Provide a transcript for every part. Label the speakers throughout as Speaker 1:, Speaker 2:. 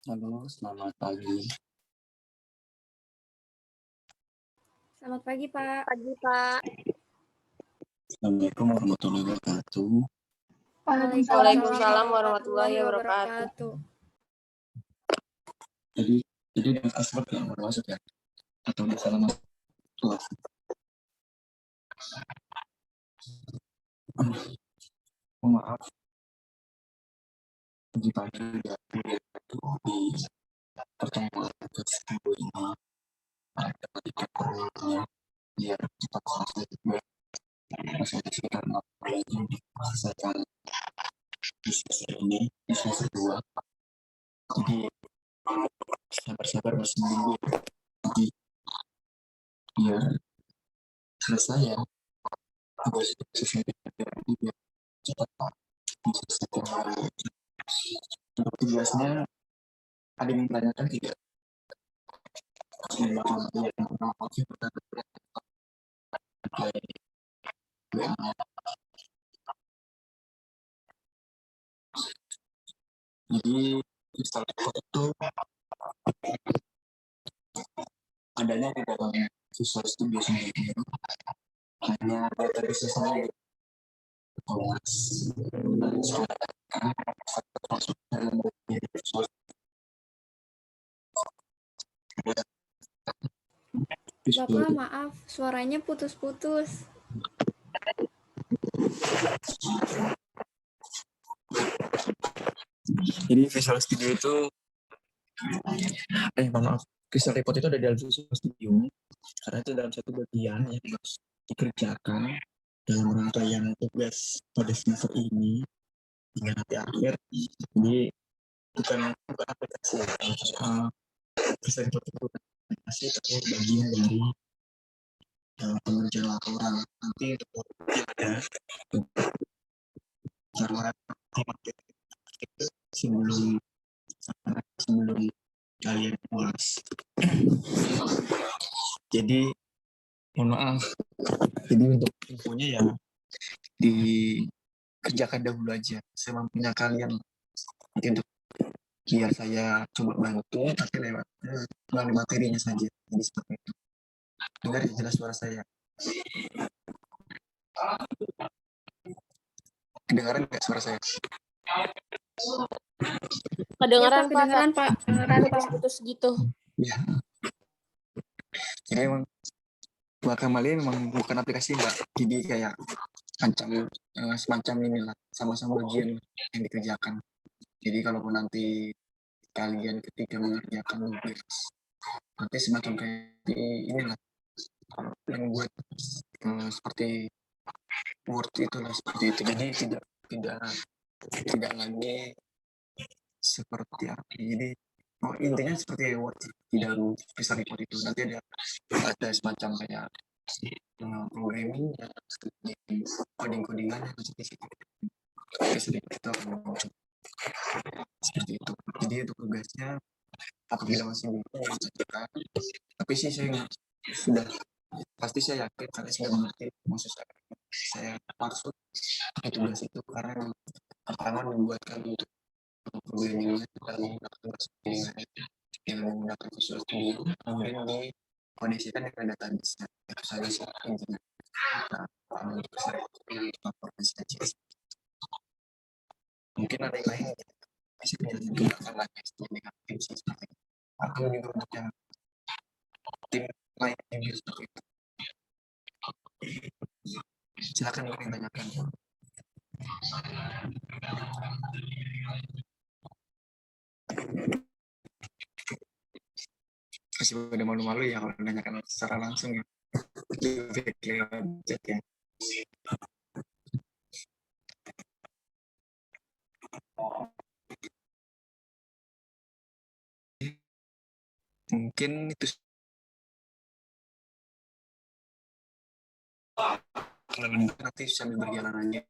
Speaker 1: Halo, selamat pagi.
Speaker 2: Selamat pagi, Pak.
Speaker 3: Pagi, Pak.
Speaker 1: Assalamualaikum warahmatullahi wabarakatuh.
Speaker 3: Waalaikumsalam warahmatullahi wabarakatuh.
Speaker 1: Jadi dengan password yang baru masuk ya? Atau udah salah masuk? Maaf, pagi-pagi di pertemuan kedua ini ada tiga pertanyaan biar cepat selesai juga. Saya sudah lagi menyelesaikan diskusi ini di semester 2. Jadi sabar-sabar masih menunggu. Jadi biar selesai ya. Tugas sesuai dengan biar cepat Pak. Diselesaikan. Untuk tugasnya ada yang menanyakan tidak? Jadi install itu adanya di dalam Visual Studio sendiri. Hanya database saja masuk dalam Visual
Speaker 2: Bapak, maaf, suaranya putus-putus.
Speaker 1: Jadi Visual Studio itu maaf, Visual Report itu ada dalam Visual Studio karena itu dalam satu bagian yang harus dikerjakan dalam rangkaian tugas pada semester ini hingga nanti akhir. Jadi bukan aplikasi Visual Report itu aplikasi tapi bagian dari pengerjaan laporan. Nanti untuk ada cara sebelum kalian puas. Jadi mohon maaf. Jadi untuk infonya ya dikerjakan dahulu aja semampunya kalian. Nanti untuk biar saya coba bantu tapi lewat melalui materinya saja. Jadi seperti itu. Dengar jelas suara saya. Kedengaran nggak suara saya?
Speaker 3: Kedengaran,
Speaker 2: Kedengaran, Pak.
Speaker 3: putus-putus gitu.
Speaker 1: Ya. Jadi emang buat Kamalia memang bukan aplikasi Mbak. Jadi kayak semacam inilah sama-sama ujian yang dikerjakan. Jadi kalaupun nanti kalian ketika mengerjakan tugas nanti semacam kayak inilah yang buat seperti Word itulah seperti itu. Jadi tidak lagi seperti apa. Jadi intinya seperti Word di dalam Visual Report itu nanti ada semacam kayak programming ya, codingan sedikit itu seperti itu. Jadi untuk tugasnya apabila masih bingung mengerjakan, tapi sih saya sudah pasti saya yakin karena saya mengerti maksud saya maksud tugas itu karena pertama membuatkan untuk programming dan menggunakan bahasa dengan menggunakan Visual Studio kemudian dikondisikan dengan database itu saja sih intinya. Untuk saya laporan saja mungkin ada yang lain bisa dilakukan lagi dengan tim seperti itu atau juga untuk yang tim lain yang seperti itu silakan kami tanyakan. Masih pada malu-malu ya kalau menanyakan secara langsung ya. Chat ya. Mungkin itu nanti sambil berjalan aja.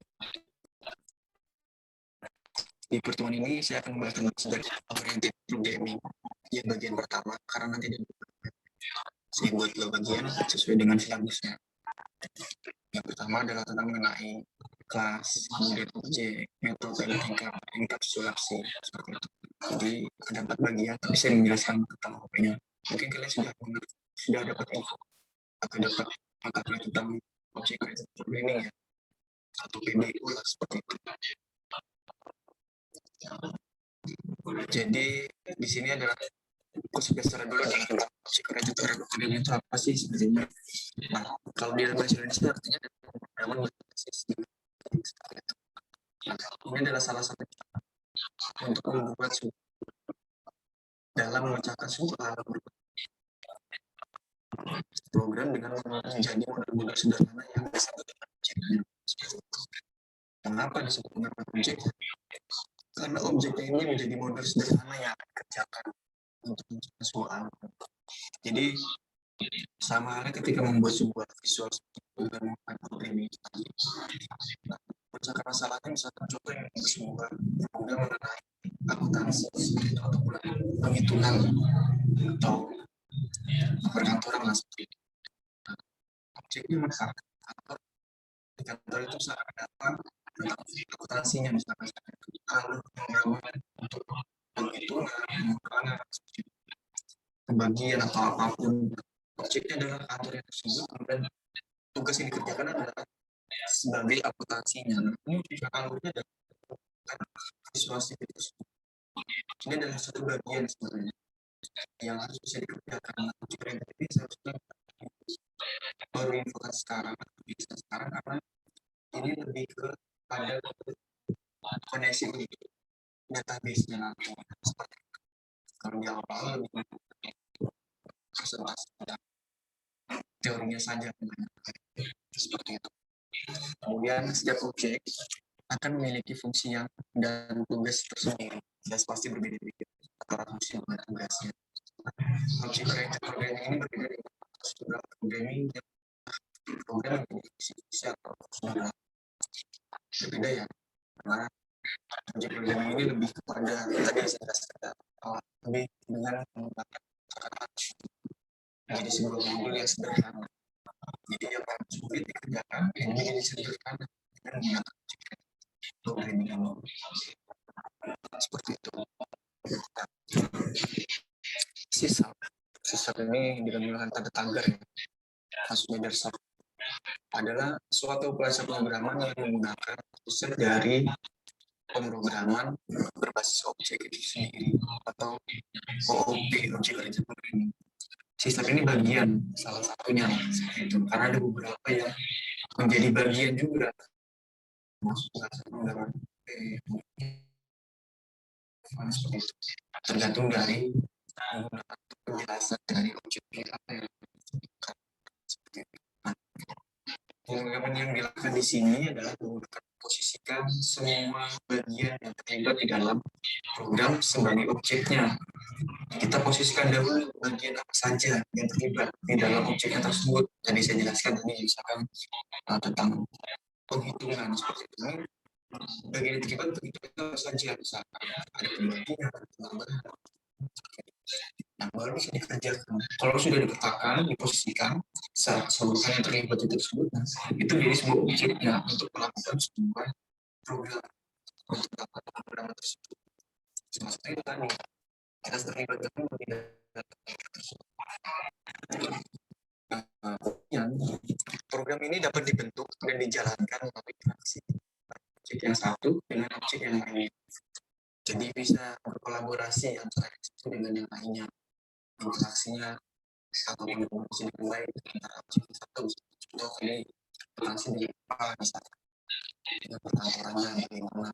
Speaker 1: Di pertemuan ini saya akan membahas tentang sejarah oriented programming yang bagian pertama karena nanti saya buat dua bagian sesuai dengan silabusnya. Yang pertama adalah tentang mengenai kelas, kemudian objek, metode, dan enkapsulasi seperti itu. Jadi ada 4 bagian, tapi saya menjelaskan tentang OP-nya. Mungkin kalian sudah dapat info atau dapat pengetahuan tentang object oriented programming ya, atau PDU lah seperti itu. Jadi di sini adalah aku sebentar dulu tentang object oriented programming itu apa sih sebenarnya. Nah, kalau di dalam bahasa Indonesia artinya pemrograman berbasis ini adalah salah satu cara untuk membuat dalam memecahkan sebuah program dengan menjadi model-model sederhana yang bisa objeknya. Kenapa disebut dengan objek? Karena objeknya ini menjadi model sederhana yang akan dikerjakan untuk menciptakan sebuah algoritma. Jadi sama halnya ketika membuat sebuah visual dan menggunakan programming itu tadi. Nah, memecahkan masalahnya misalkan coba yang sebuah program mengenai akuntansi atau penghitungan atau perkantoran lah seperti itu. Nah, objeknya masyarakat atau di kantor itu misalkan datang tentang akuntansinya misalkan kalau pemrograman untuk penghitungan, pengurangan, pembagian atau apapun, objeknya adalah kantor yang tersebut, kemudian tugas yang dikerjakan adalah sebagai akuntansinya. Nah, ini juga alurnya adalah visualisasi tersebut. Ini adalah satu bagian sebenarnya yang harus bisa dikerjakan. Jika yang tadi seharusnya baru infokan sekarang, bisa sekarang karena ini lebih ke pada koneksi database-nya nanti. Seperti kalau di awal lebih presentasi teorinya saja seperti itu. Kemudian setiap objek akan memiliki fungsi yang dan tugas tersendiri. Jelas pasti berbeda-beda antara fungsi dan tugasnya. Objek oriented programming ini berbeda dengan prosedural programming yang program yang memiliki fungsi atau prosedural. Berbeda ya, karena objek programming ini lebih kepada tadi saya jelaskan lebih dengan menggunakan menjadi sebuah modul yang sederhana. Jadi yang paling sulit dikerjakan yang menjadi sederhana dengan menggunakan programming ini. Seperti itu. Sisap ini dengan tanda tagar ya. Maksudnya dari sub adalah suatu bahasa pemrograman yang menggunakan proses dari pemrograman berbasis objek itu sendiri atau OOP, Object Oriented Programming. Sistem ini bagian salah satunya seperti itu, karena ada beberapa yang menjadi bagian juga. Maksudnya pemrograman seperti itu. Tergantung dari menggunakan penjelasan dari objek apa yang seperti itu. Pemrograman yang dilakukan di sini adalah menggunakan posisikan semua bagian yang terlibat di dalam program sebagai objeknya. Kita posisikan dahulu bagian apa saja yang terlibat di dalam objeknya tersebut. Jadi saya jelaskan tadi misalkan tentang penghitungan seperti itu. Bagian yang terlibat penghitungan apa saja, misalkan ada pembagian, ada penambahan. Nah, baru bisa dikerjakan. Kalau sudah dipetakan, diposisikan, seluruh yang terlibat itu tersebut, itu menjadi sebuah objeknya untuk melakukan sebuah program untuk dapat program tersebut. Maksudnya itu tadi, kita terlibat dalam tersebut. Program ini dapat dibentuk dan dijalankan melalui interaksi objek yang satu dengan objek yang lain. Jadi bisa berkolaborasi antara satu dengan yang lainnya. Interaksinya atau komunikasi dengan lain antara objek satu. Contoh ini interaksi dengan apa misalnya dengan perkantorannya bagaimana.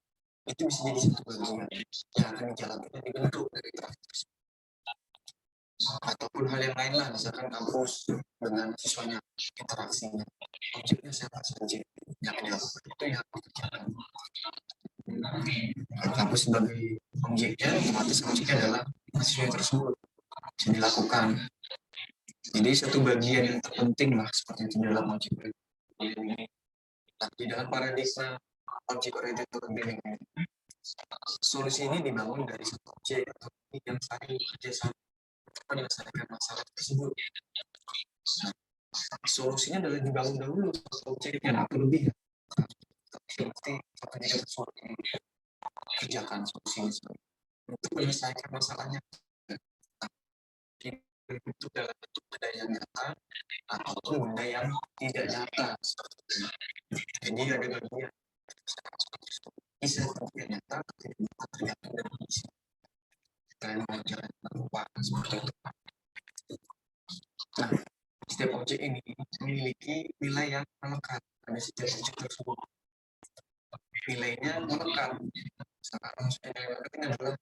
Speaker 1: Itu bisa jadi satu bagian yang akan dijalankan dan dibentuk dari interaksi. Ataupun hal yang lain lah, misalkan kampus dengan siswanya interaksinya, objeknya siapa saja yang dilakukan itu yang dikerjakan. Kampus sebagai objeknya, otomatis objeknya adalah mahasiswa tersebut bisa dilakukan. Jadi satu bagian yang terpenting lah seperti itu dalam objek ini. Tapi dalam paradigma objek oriented programming ini, solusi ini dibangun dari satu objek atau yang saling bekerjasama menyelesaikan masalah tersebut. Nah, solusinya adalah dibangun dahulu objeknya atau lebih ya. Tapi satu juga tersebut kerjakan solusinya. untuk menyelesaikan masalahnya. Itu dalam bentuk benda yang nyata ataupun benda yang tidak nyata. Jadi ada bagian bisa tidak nyata, tidak nyata tergantung dari kondisi. Kalian mau jalan lupa seperti itu. Nah, setiap objek ini memiliki nilai yang melekat pada setiap objek tersebut. Nilainya melekat. Misalkan nilai marketing adalah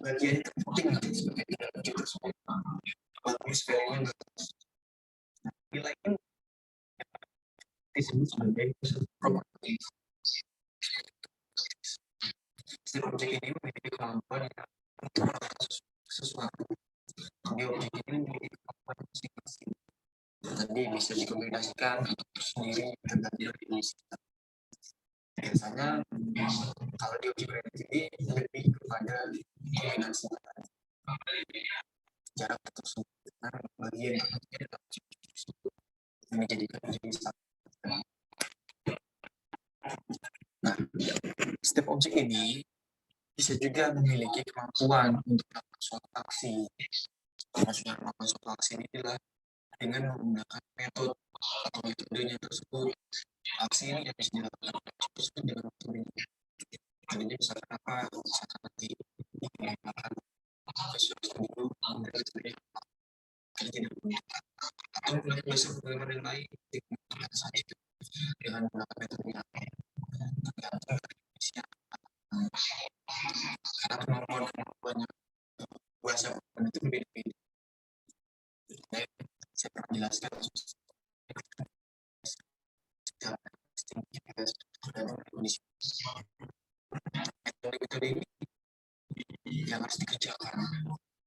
Speaker 1: bagian terpenting sebagai nilai objek tersebut. Bagus, value-nya bagus. Nilai ini disebut sebagai properti. Setiap objek ini memiliki kemampuan untuk sesuatu. Jadi objek ini memiliki kemampuan masing-masing. Tadi bisa dikombinasikan atau tersendiri tergantung dari definisi. Biasanya kalau di objek relatif ini lebih kepada kombinasi jarak tersebut dengan bagian tertentu dalam objek tersebut yang menjadikan menjadi satu. Nah, setiap objek ini bisa juga memiliki kemampuan untuk melakukan suatu aksi. Maksudnya melakukan suatu aksi ini adalah dengan menggunakan metode atau metodenya tersebut. Aksi ini yang bisa dilakukan tersebut dengan metodenya. Jadi misalkan apa? Misalkan nanti menggunakan sesuatu dulu, kemudian metodenya apa? Karena tidak menggunakan atau menggunakan bahasa programmer yang lain dengan saja dengan menggunakan metodenya apa? Tergantung dari kondisinya. Karena kemampuan-kemampuannya bahasa programmer itu berbeda-beda. Saya pernah jelaskan metode ini yang harus dikerjakan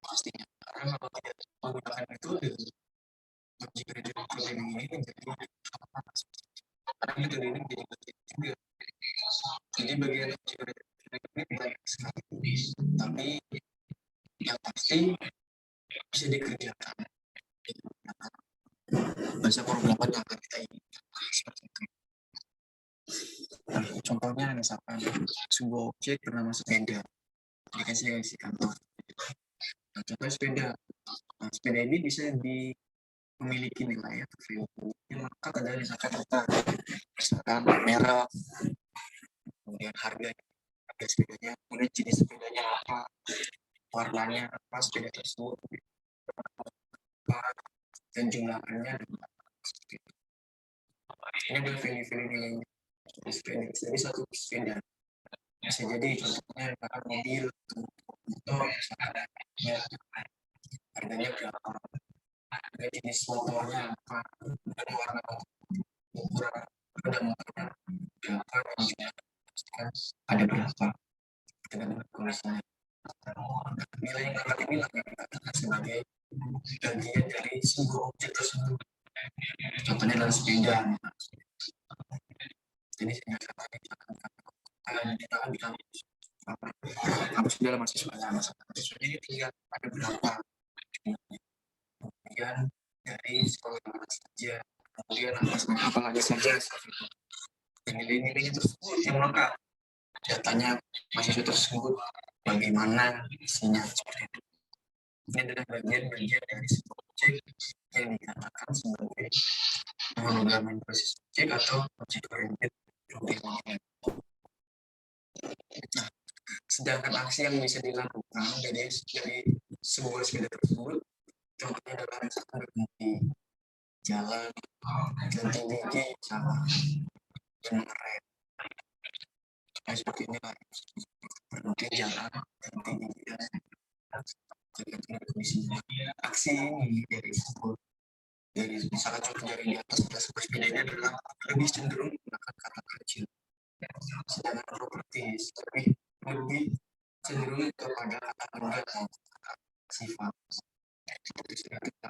Speaker 1: pastinya, karena kalau tidak menggunakan metode objek programming ini menjadi karena metode ini menjadi bagian juga. Jadi bagian objek programming ini banyak sekali, tapi yang pasti bisa dikerjakan bahasa programmer yang akan kita inginkan seperti itu. Nah, contohnya misalkan sebuah objek bernama sepeda. Ini kan saya isi kantor. Nah, contoh sepeda. Nah, sepeda ini bisa memiliki nilai atau value yang melekat adalah misalkan kita misalkan merek, kemudian harga sepedanya, kemudian jenis sepedanya apa, warnanya apa sepeda tersebut, dan jumlahnya. Ini adalah value-value nilainya. Jadi satu sepeda bisa jadi contohnya misalkan mobil, motor, misalkan harganya berapa, harga jenis motornya apa, dan warna ukuran roda motornya berapa, dan juga pastikan ada berapa dengan kondisinya. Nilai yang dapat inilah yang dikatakan sebagai bagian dari sebuah objek tersebut. Contohnya adalah sepeda. Jadi saya katakan kita akan bilang kamu sudah mahasiswa ini tinggal ada berapa, kemudian dari sekolah mana saja, kemudian apa lagi saja, dan nilai-nilainya tersebut yang melekat, datanya mahasiswa tersebut bagaimana isinya seperti itu. Ini adalah bagian-bagian dari sebuah objek yang dikatakan sebagai pemrograman basis objek atau object oriented programming. Nah, sedangkan aksi yang bisa dilakukan dari sebuah sepeda tersebut, contohnya adalah misalkan berhenti jalan, ganti gigi, salah, dan ngerem. Nah, seperti ini lah, berhenti jalan, ganti gigi, dan tergantung kondisinya. Aksi ini dari misalkan contoh dari di atas pada sebuah sepeda ini adalah lebih cenderung menggunakan kata kecil. Sedangkan properties lebih cenderung kepada kata benda dan kata sifat. Seperti sudah kita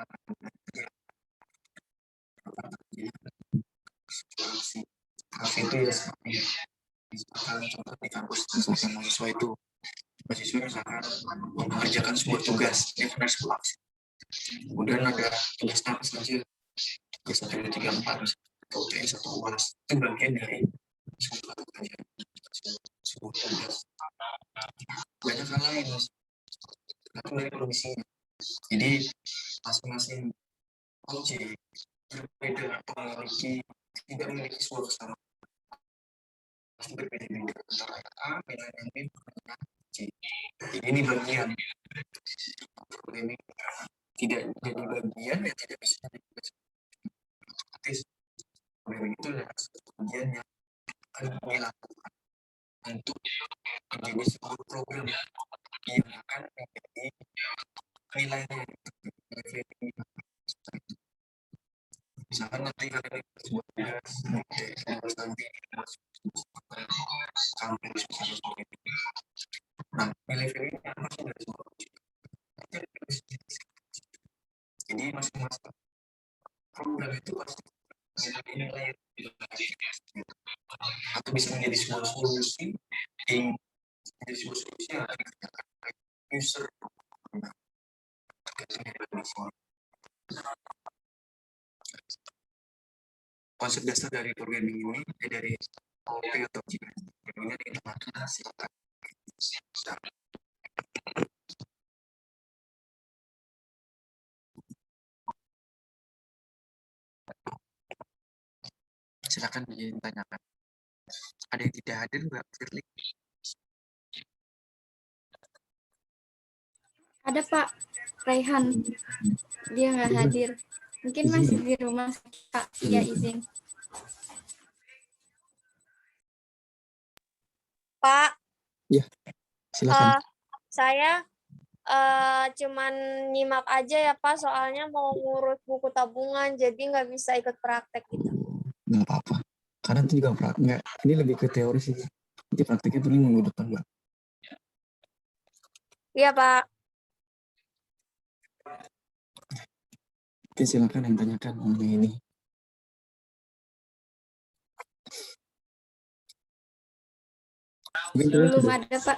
Speaker 1: aksi itu ya seperti misalkan contoh di kampus misalkan mahasiswa misalkan mengerjakan sebuah tugas yang harus sebuah aksi. Kemudian ada tugas apa saja, tugas 1, 2, 3, 4, atau UTS atau UAS, itu bagian dari sebuah tugas. Banyak hal lain, tergantung dari kondisinya. Jadi masing-masing objek berbeda atau tidak memiliki sebuah kesamaan, pasti berbeda-beda antara A dengan B dengan C. Jadi ini bagian programming tidak jadi bagian yang tidak bisa otomatis. Programming itu adalah satu bagian yang akan dilakukan untuk menjadi sebuah program yang akan menjadi nilainya. Misalkan nanti kalian sebuah tugas nanti kampus misalnya, nah nilai value nya masih dari sebuah objek. Jadi masing-masing program itu pasti nilai atau bisa menjadi sebuah solusi yang menjadi sebuah solusi yang akan dikerjakan oleh user. Konsep dasar dari programming ini dari OP atau objek ini dikenakan silakan. Silakan ditanyakan. Ada yang tidak hadir Mbak Firly?
Speaker 2: Ada Pak Raihan, dia nggak hadir. Mungkin masih di rumah Pak, ya izin.
Speaker 3: Pak,
Speaker 1: Ya, silakan.
Speaker 3: saya cuman nyimak aja ya Pak, soalnya mau ngurus buku tabungan, jadi nggak bisa ikut praktek gitu.
Speaker 1: Nggak apa-apa. Karena itu juga praktek. Ini lebih ke teori sih. Nanti prakteknya paling minggu depan Mbak.
Speaker 3: Iya Pak.
Speaker 1: Oke, silakan yang tanyakan mengenai ini.
Speaker 2: Belum ada Pak.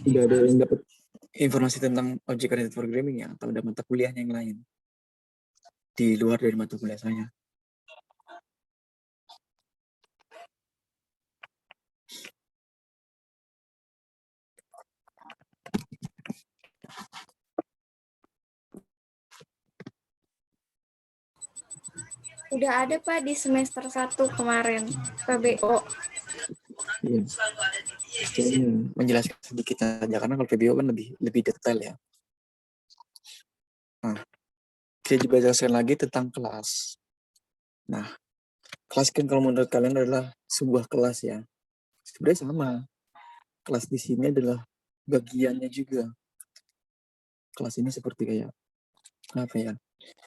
Speaker 1: Tidak ada yang dapat informasi tentang object oriented programming ya, atau ada mata kuliah yang lain di luar dari mata kuliah saya.
Speaker 2: Udah ada Pak di semester 1 kemarin, PBO.
Speaker 1: Iya. Menjelaskan sedikit saja karena kalau PBO kan lebih detail ya. Nah, saya juga jelaskan lagi tentang kelas. Nah, kelas kan kalau menurut kalian adalah sebuah kelas ya. Sebenarnya sama. Kelas di sini adalah bagiannya juga. Kelas ini seperti kayak apa ya?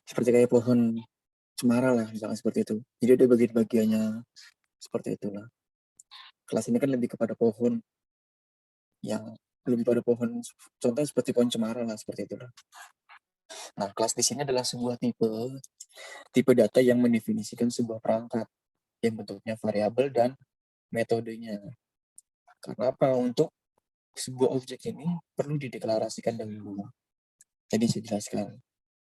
Speaker 1: Seperti kayak pohon cemara lah, misalnya seperti itu. Jadi ada bagian-bagiannya seperti itulah. Kelas ini kan lebih kepada pohon yang lebih pada pohon, contohnya seperti pohon cemara lah, seperti itulah. Nah, kelas di sini adalah sebuah tipe data yang mendefinisikan sebuah perangkat yang bentuknya variabel dan metodenya. Karena apa? Untuk sebuah objek ini perlu dideklarasikan dahulu. Jadi saya jelaskan,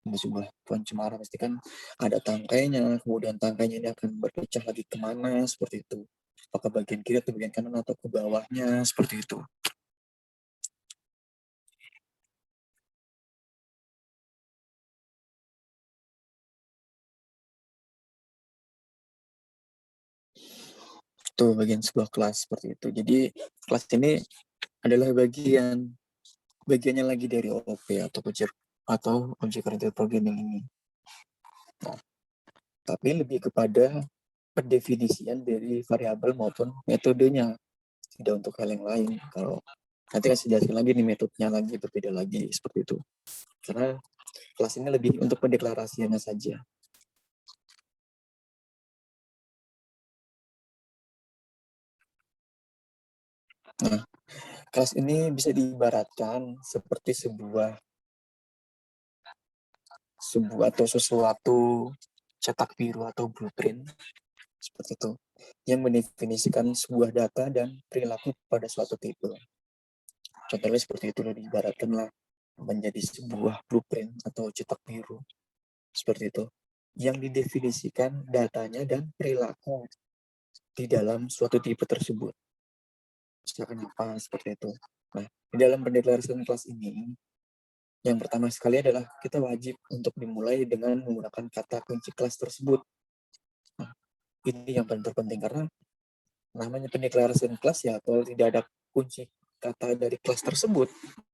Speaker 1: sebuah pohon cemara pasti kan ada tangkainya, kemudian tangkainya ini akan berpecah lagi kemana, seperti itu. Apakah bagian kiri atau bagian kanan atau ke bawahnya, seperti itu. Itu bagian sebuah kelas seperti itu. Jadi kelas ini adalah bagiannya lagi dari OOP atau Object Oriented Programming ini. Nah, tapi lebih kepada pendefinisian dari variabel maupun metodenya, tidak untuk hal yang lain. Kalau nanti kasih jelaskan lagi nih metodenya lagi berbeda lagi seperti itu. Karena kelas ini lebih untuk pendeklarasiannya saja. Nah, kelas ini bisa diibaratkan seperti sebuah atau sesuatu cetak biru atau blueprint seperti itu yang mendefinisikan sebuah data dan perilaku pada suatu tipe. Contohnya seperti itu diibaratkanlah menjadi sebuah blueprint atau cetak biru seperti itu yang didefinisikan datanya dan perilaku di dalam suatu tipe tersebut. Misalkan apa seperti itu. Nah, di dalam pendeklarasian kelas ini, yang pertama sekali adalah kita wajib untuk dimulai dengan menggunakan kata kunci kelas tersebut. Nah, ini yang paling terpenting karena namanya pendeklarasian kelas ya, kalau tidak ada kunci kata dari kelas tersebut,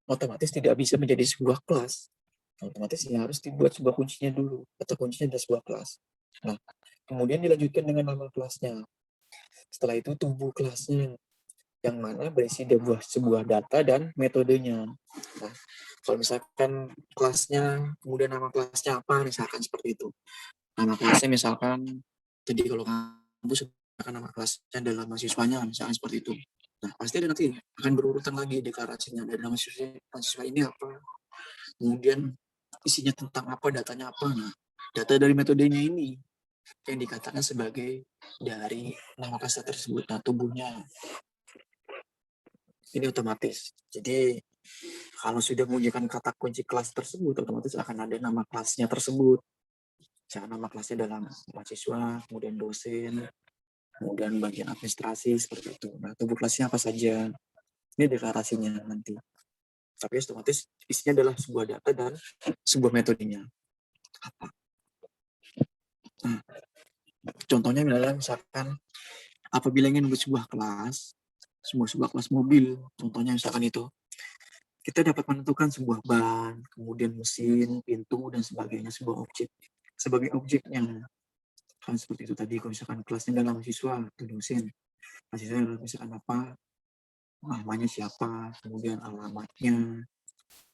Speaker 1: otomatis tidak bisa menjadi sebuah kelas. Otomatis ya harus dibuat sebuah kuncinya dulu, kata kuncinya ada sebuah kelas. Nah, kemudian dilanjutkan dengan nama kelasnya. Setelah itu tunggu kelasnya yang mana berisi sebuah data dan metodenya. Nah, kalau misalkan kelasnya, kemudian nama kelasnya apa, misalkan seperti itu. Nama kelasnya misalkan, jadi kalau kampus misalkan nama kelasnya adalah mahasiswanya, misalkan seperti itu. Nah, pasti ada nanti akan berurutan lagi deklarasinya dari nama mahasiswa ini apa, kemudian isinya tentang apa, datanya apa. Nah, data dari metodenya ini yang dikatakan sebagai dari nama kelas tersebut. Nah, tubuhnya ini otomatis. Jadi kalau sudah menggunakan kata kunci kelas tersebut, otomatis akan ada nama kelasnya tersebut. Misalkan nama kelasnya dalam mahasiswa, kemudian dosen, kemudian bagian administrasi, seperti itu. Nah, tubuh kelasnya apa saja. Ini deklarasinya nanti. Tapi otomatis isinya adalah sebuah data dan sebuah metodenya. Apa? Nah, contohnya adalah misalkan apabila ingin membuat sebuah kelas mobil, contohnya misalkan itu, kita dapat menentukan sebuah ban, kemudian mesin, pintu, dan sebagainya, sebuah objek. Sebagai objeknya, kan seperti itu tadi, kalau misalkan kelasnya adalah mahasiswa atau dosen, mahasiswa adalah misalkan apa, namanya siapa, kemudian alamatnya,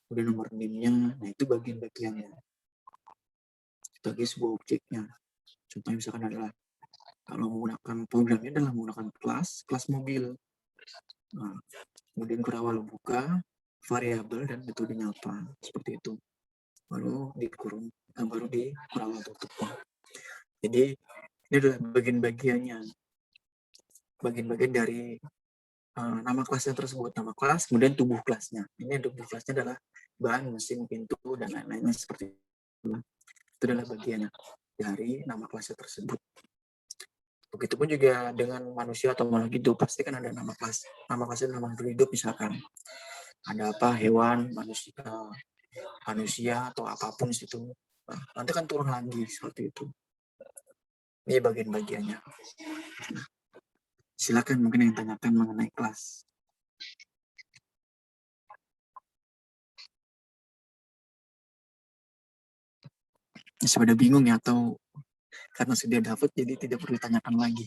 Speaker 1: kemudian nomor NIM-nya, nah itu bagian-bagiannya sebagai sebuah objeknya. Contohnya misalkan adalah kalau menggunakan programnya adalah menggunakan kelas mobil. Nah, kemudian kurawal buka, variabel dan metodenya apa, seperti itu. Baru di kurawal tutup. Jadi ini adalah bagian-bagiannya, bagian-bagian dari nama kelasnya tersebut, nama kelas, kemudian tubuh kelasnya. Ini tubuh kelasnya adalah bahan, mesin, pintu, dan lain-lainnya seperti itu. Itu adalah bagiannya dari nama kelasnya tersebut. Begitupun juga dengan manusia atau makhluk hidup, pasti kan ada nama kelas. Nama kelasnya nama makhluk hidup misalkan. Ada apa, hewan, manusia atau apapun di situ. Nah, nanti kan turun lagi seperti itu. Ini bagian-bagiannya. Silakan mungkin yang tanyakan mengenai kelas. Sudah bingung ya, atau karena sudah dapat jadi tidak perlu ditanyakan lagi?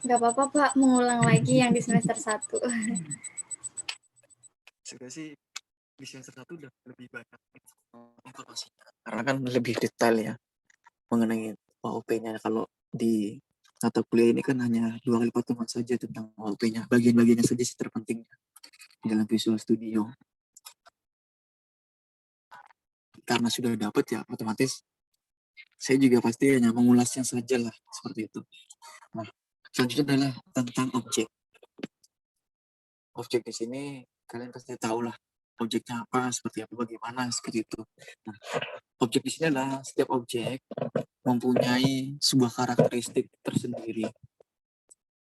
Speaker 2: Nggak apa-apa Pak, mengulang lagi yang di semester 1.
Speaker 1: Sudah sih di semester 1 udah lebih banyak informasinya, karena kan lebih detail ya mengenai OOP-nya. Kalau di mata kuliah ini kan hanya 2 kali pertemuan saja tentang OOP-nya, bagian-bagiannya saja sih terpenting dalam Visual Studio. Karena sudah dapat ya, otomatis saya juga pasti hanya mengulasnya saja lah, seperti itu. Nah, selanjutnya adalah tentang objek. Objek di sini kalian pasti tahu lah objeknya apa, seperti apa, bagaimana, seperti itu. Nah, objek di sini adalah setiap objek mempunyai sebuah karakteristik tersendiri.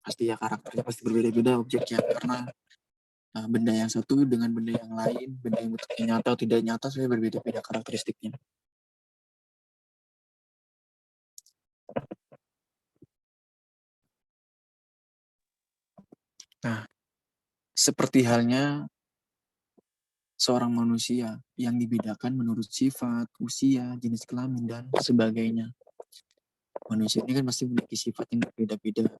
Speaker 1: Pasti ya karakternya pasti berbeda-beda objeknya, karena benda yang satu dengan benda yang lain, benda yang bentuknya nyata atau tidak nyata, saya berbeda-beda karakteristiknya. Nah, seperti halnya seorang manusia yang dibedakan menurut sifat, usia, jenis kelamin, dan sebagainya. Manusia ini kan pasti memiliki sifat yang berbeda-beda.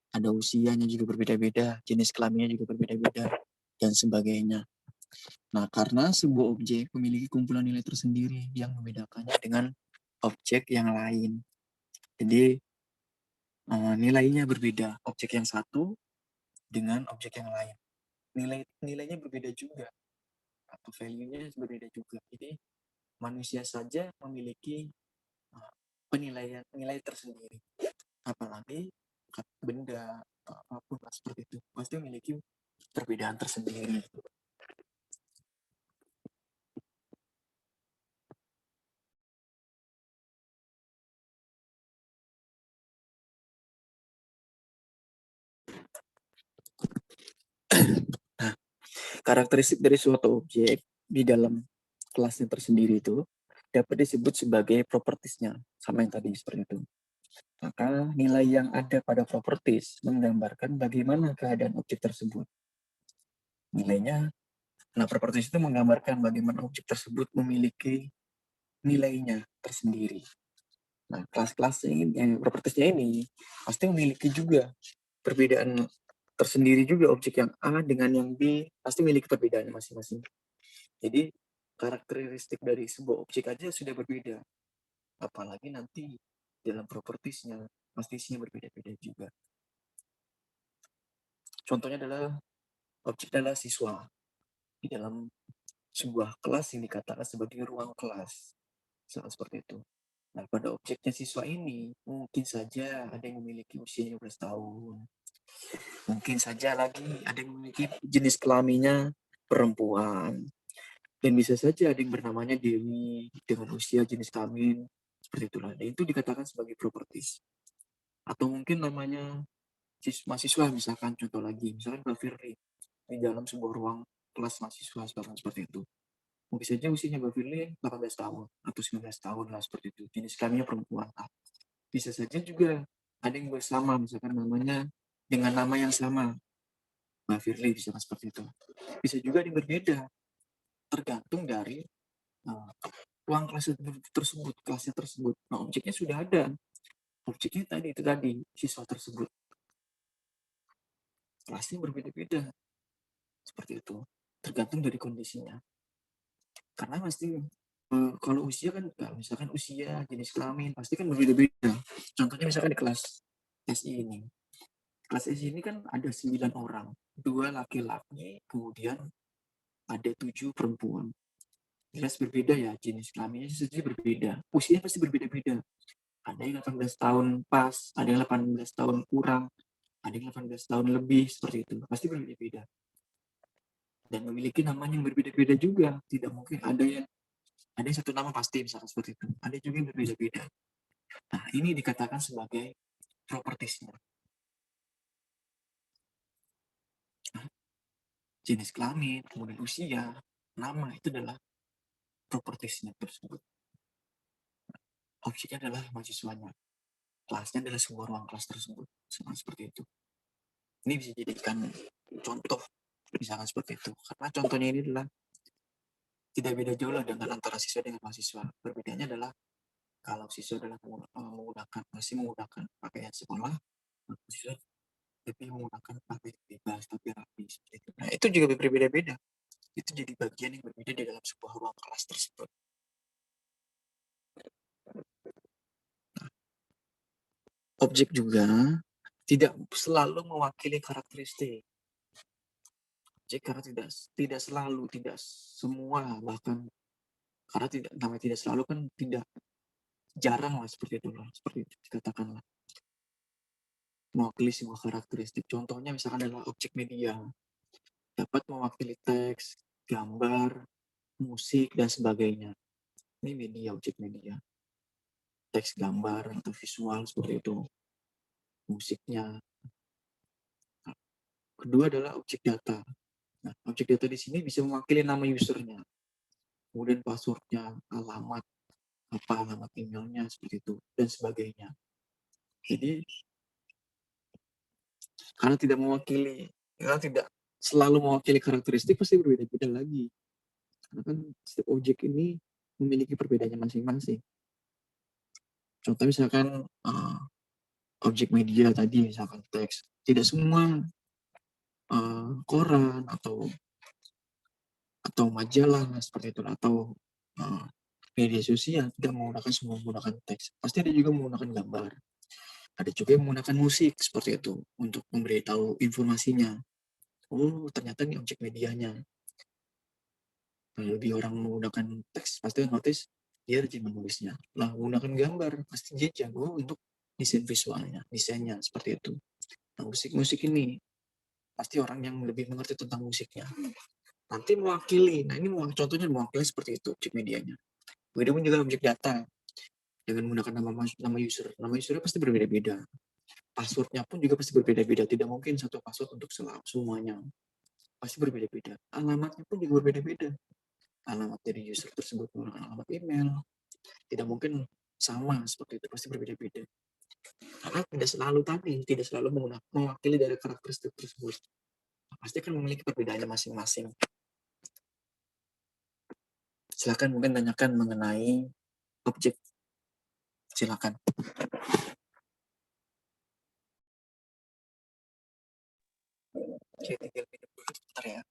Speaker 1: Ada usianya juga berbeda-beda, jenis kelaminnya juga berbeda-beda, dan sebagainya. Nah, karena sebuah objek memiliki kumpulan nilai tersendiri yang membedakannya dengan objek yang lain. Jadi, nilainya berbeda. Objek yang satu dengan objek yang lain. Nilainya berbeda juga. Atau value-nya berbeda juga. Jadi, manusia saja memiliki penilaian nilai tersendiri. Apalagi benda atau apapun seperti itu. Pasti memiliki perbedaan tersendiri. Karakteristik dari suatu objek di dalam kelasnya tersendiri itu dapat disebut sebagai propertiesnya, sama yang tadi seperti itu. Maka nilai yang ada pada properties menggambarkan bagaimana keadaan objek tersebut. Nilainya, nah properties itu menggambarkan bagaimana objek tersebut memiliki nilainya tersendiri. Nah, kelas-kelasnya ini, propertiesnya ini pasti memiliki juga perbedaan tersendiri juga. Objek yang A dengan yang B pasti memiliki perbedaannya masing-masing. Jadi karakteristik dari sebuah objek aja sudah berbeda. Apalagi nanti dalam propertiesnya pasti isinya berbeda-beda juga. Contohnya adalah objek adalah siswa. Di dalam sebuah kelas yang dikatakan sebagai ruang kelas. Seperti itu. Nah, pada objeknya siswa ini mungkin saja ada yang memiliki usia 15 tahun. Mungkin saja lagi ada yang memiliki jenis kelaminnya perempuan. Dan bisa saja ada yang bernamanya Dewi dengan usia jenis kelamin seperti itulah. Dan itu dikatakan sebagai properties. Atau mungkin namanya mahasiswa misalkan, contoh lagi, misalkan Mbak Firly di dalam sebuah ruang kelas mahasiswa seperti itu. Mungkin saja usianya Mbak Firly 18 tahun atau 19 tahun lah seperti itu. Jenis kelaminnya perempuan. Bisa saja juga ada yang bersama, misalkan namanya dengan nama yang sama. Mbak Firly bisa seperti itu. Bisa juga yang berbeda, tergantung dari ruang kelas tersebut, kelasnya tersebut. Nah, objeknya sudah ada. Objeknya tadi itu tadi, siswa tersebut. Kelasnya berbeda-beda. Seperti itu. Tergantung dari kondisinya. Karena pasti kalau usia kan, misalkan usia, jenis kelamin, pasti kan berbeda-beda. Contohnya misalkan di kelas SI ini. Kelas SI ini kan ada 9 orang. 2 laki-laki, kemudian ada 7 perempuan. Jelas berbeda ya, jenis kelaminnya saja berbeda. Usianya pasti berbeda-beda. Ada yang 18 tahun pas, ada yang 18 tahun kurang, ada yang 18 tahun lebih, seperti itu. Pasti berbeda-beda. Dan memiliki namanya yang berbeda-beda juga. Tidak mungkin ada yang satu nama pasti, misalkan seperti itu. Ada juga yang berbeda-beda. Nah, ini dikatakan sebagai propertiesnya. Nah, jenis kelamin, kemudian usia, nama, itu adalah propertiesnya tersebut. Objeknya adalah mahasiswanya. Kelasnya adalah sebuah ruang kelas tersebut. Seperti itu. Ini bisa dijadikan contoh, misalkan seperti itu. Karena contohnya ini adalah tidak beda jauh lah dengan antara siswa dengan mahasiswa. Perbedaannya adalah kalau siswa adalah masih menggunakan pakaian sekolah, mahasiswa lebih menggunakan pakaian bebas tapi rapi seperti itu. Nah, itu juga berbeda-beda. Itu jadi bagian yang berbeda di dalam sebuah ruang kelas tersebut. Objek juga tidak selalu mewakili karakteristik. Objek karena tidak selalu, tidak semua, bahkan karena namanya tidak selalu kan tidak jarang lah seperti itu lah, seperti itu dikatakanlah mewakili sebuah karakteristik. Contohnya misalkan adalah objek media dapat mewakili teks, gambar, musik dan sebagainya. Ini media, objek media. Teks, gambar atau visual seperti itu. Musiknya. Kedua adalah objek data. Nah, objek data di sini bisa mewakili nama usernya, kemudian passwordnya, alamat, alamat emailnya seperti itu dan sebagainya. Jadi karena tidak selalu mewakili karakteristik, pasti berbeda-beda lagi. Karena kan setiap objek ini memiliki perbedaannya masing-masing. Contoh misalkan objek media tadi, misalkan teks, tidak semua koran atau majalah seperti itu, atau media sosial tidak menggunakan teks. Pasti ada juga menggunakan gambar. Ada juga yang menggunakan musik seperti itu untuk memberitahu informasinya. Oh, ternyata ini objek medianya. Lebih orang menggunakan teks, pasti otomatis dia rajin menulisnya. Lah, menggunakan gambar, pasti dia jago untuk desain visualnya, desainnya seperti itu. Nah, musik ini pasti orang yang lebih mengerti tentang musiknya. Nanti mewakili, nah ini contohnya mewakili seperti itu objek medianya. Begitupun juga objek data, dengan menggunakan nama user. Nama usernya pasti berbeda-beda. Passwordnya pun juga pasti berbeda-beda. Tidak mungkin satu password untuk semuanya. pasti berbeda-beda. Alamatnya pun juga berbeda-beda. Alamat dari user tersebut menggunakan alamat email, tidak mungkin sama seperti itu, pasti berbeda-beda. Karena tidak selalu mewakili dari karakteristik tersebut. Pasti kan memiliki perbedaannya masing-masing. Silakan mungkin tanyakan mengenai objek. Silakan. Oke, tinggal minum dulu sebentar ya.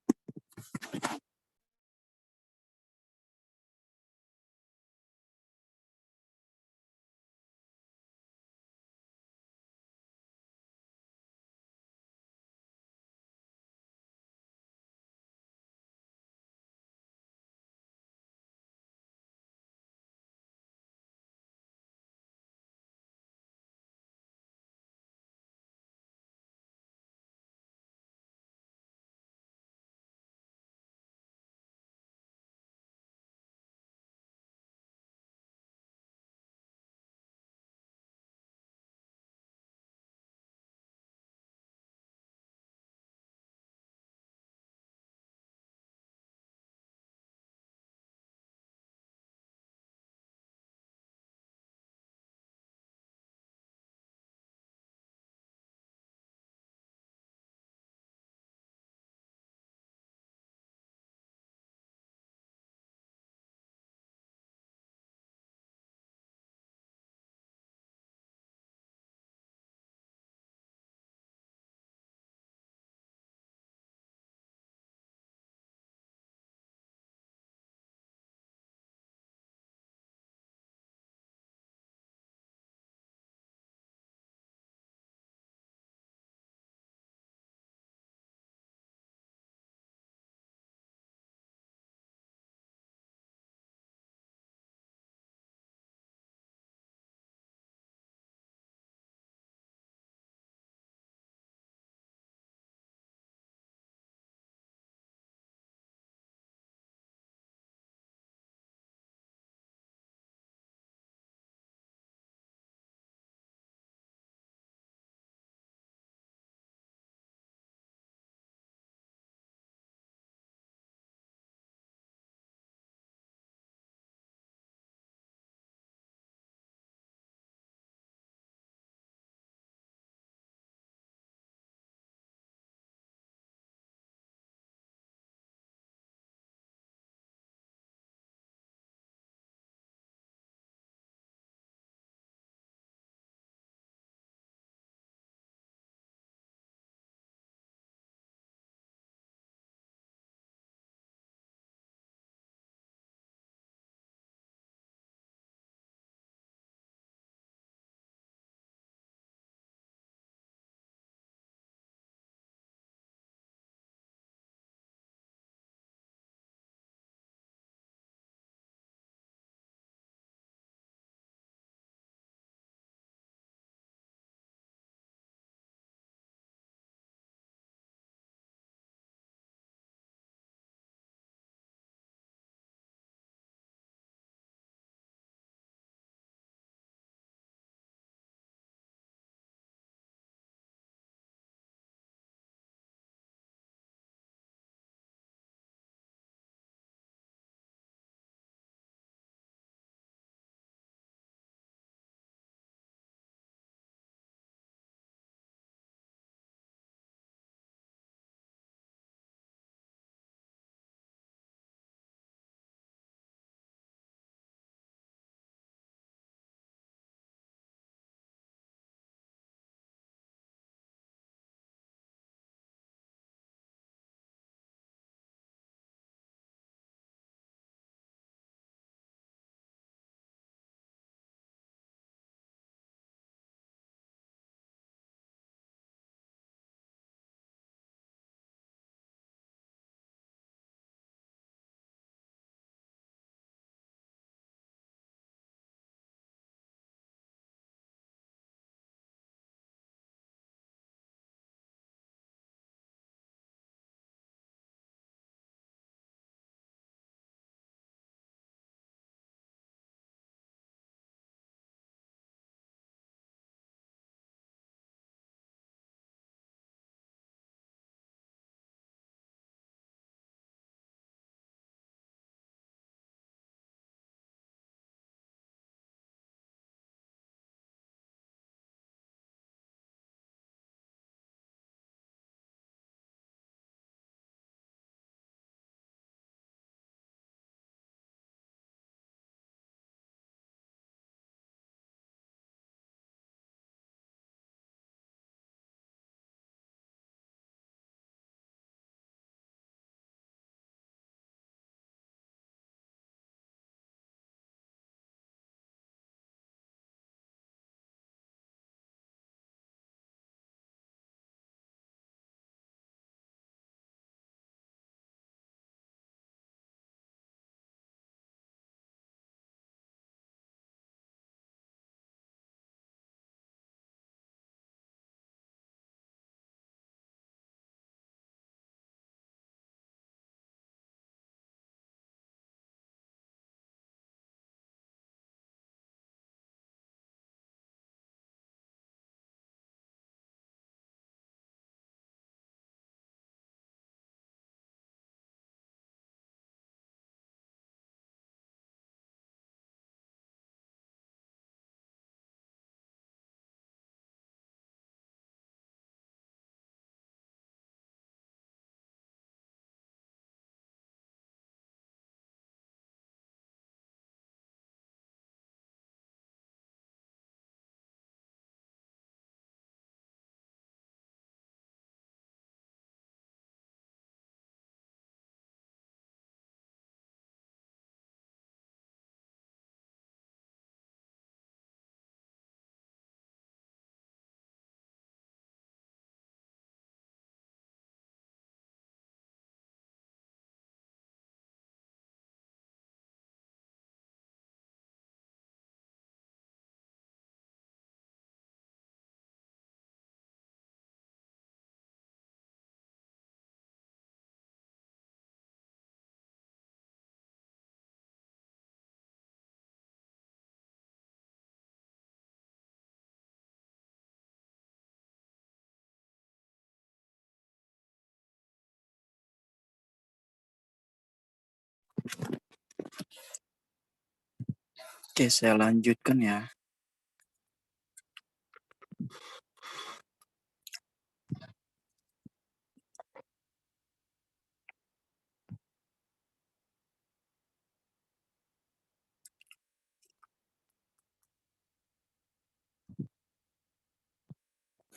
Speaker 1: Oke, saya lanjutkan ya.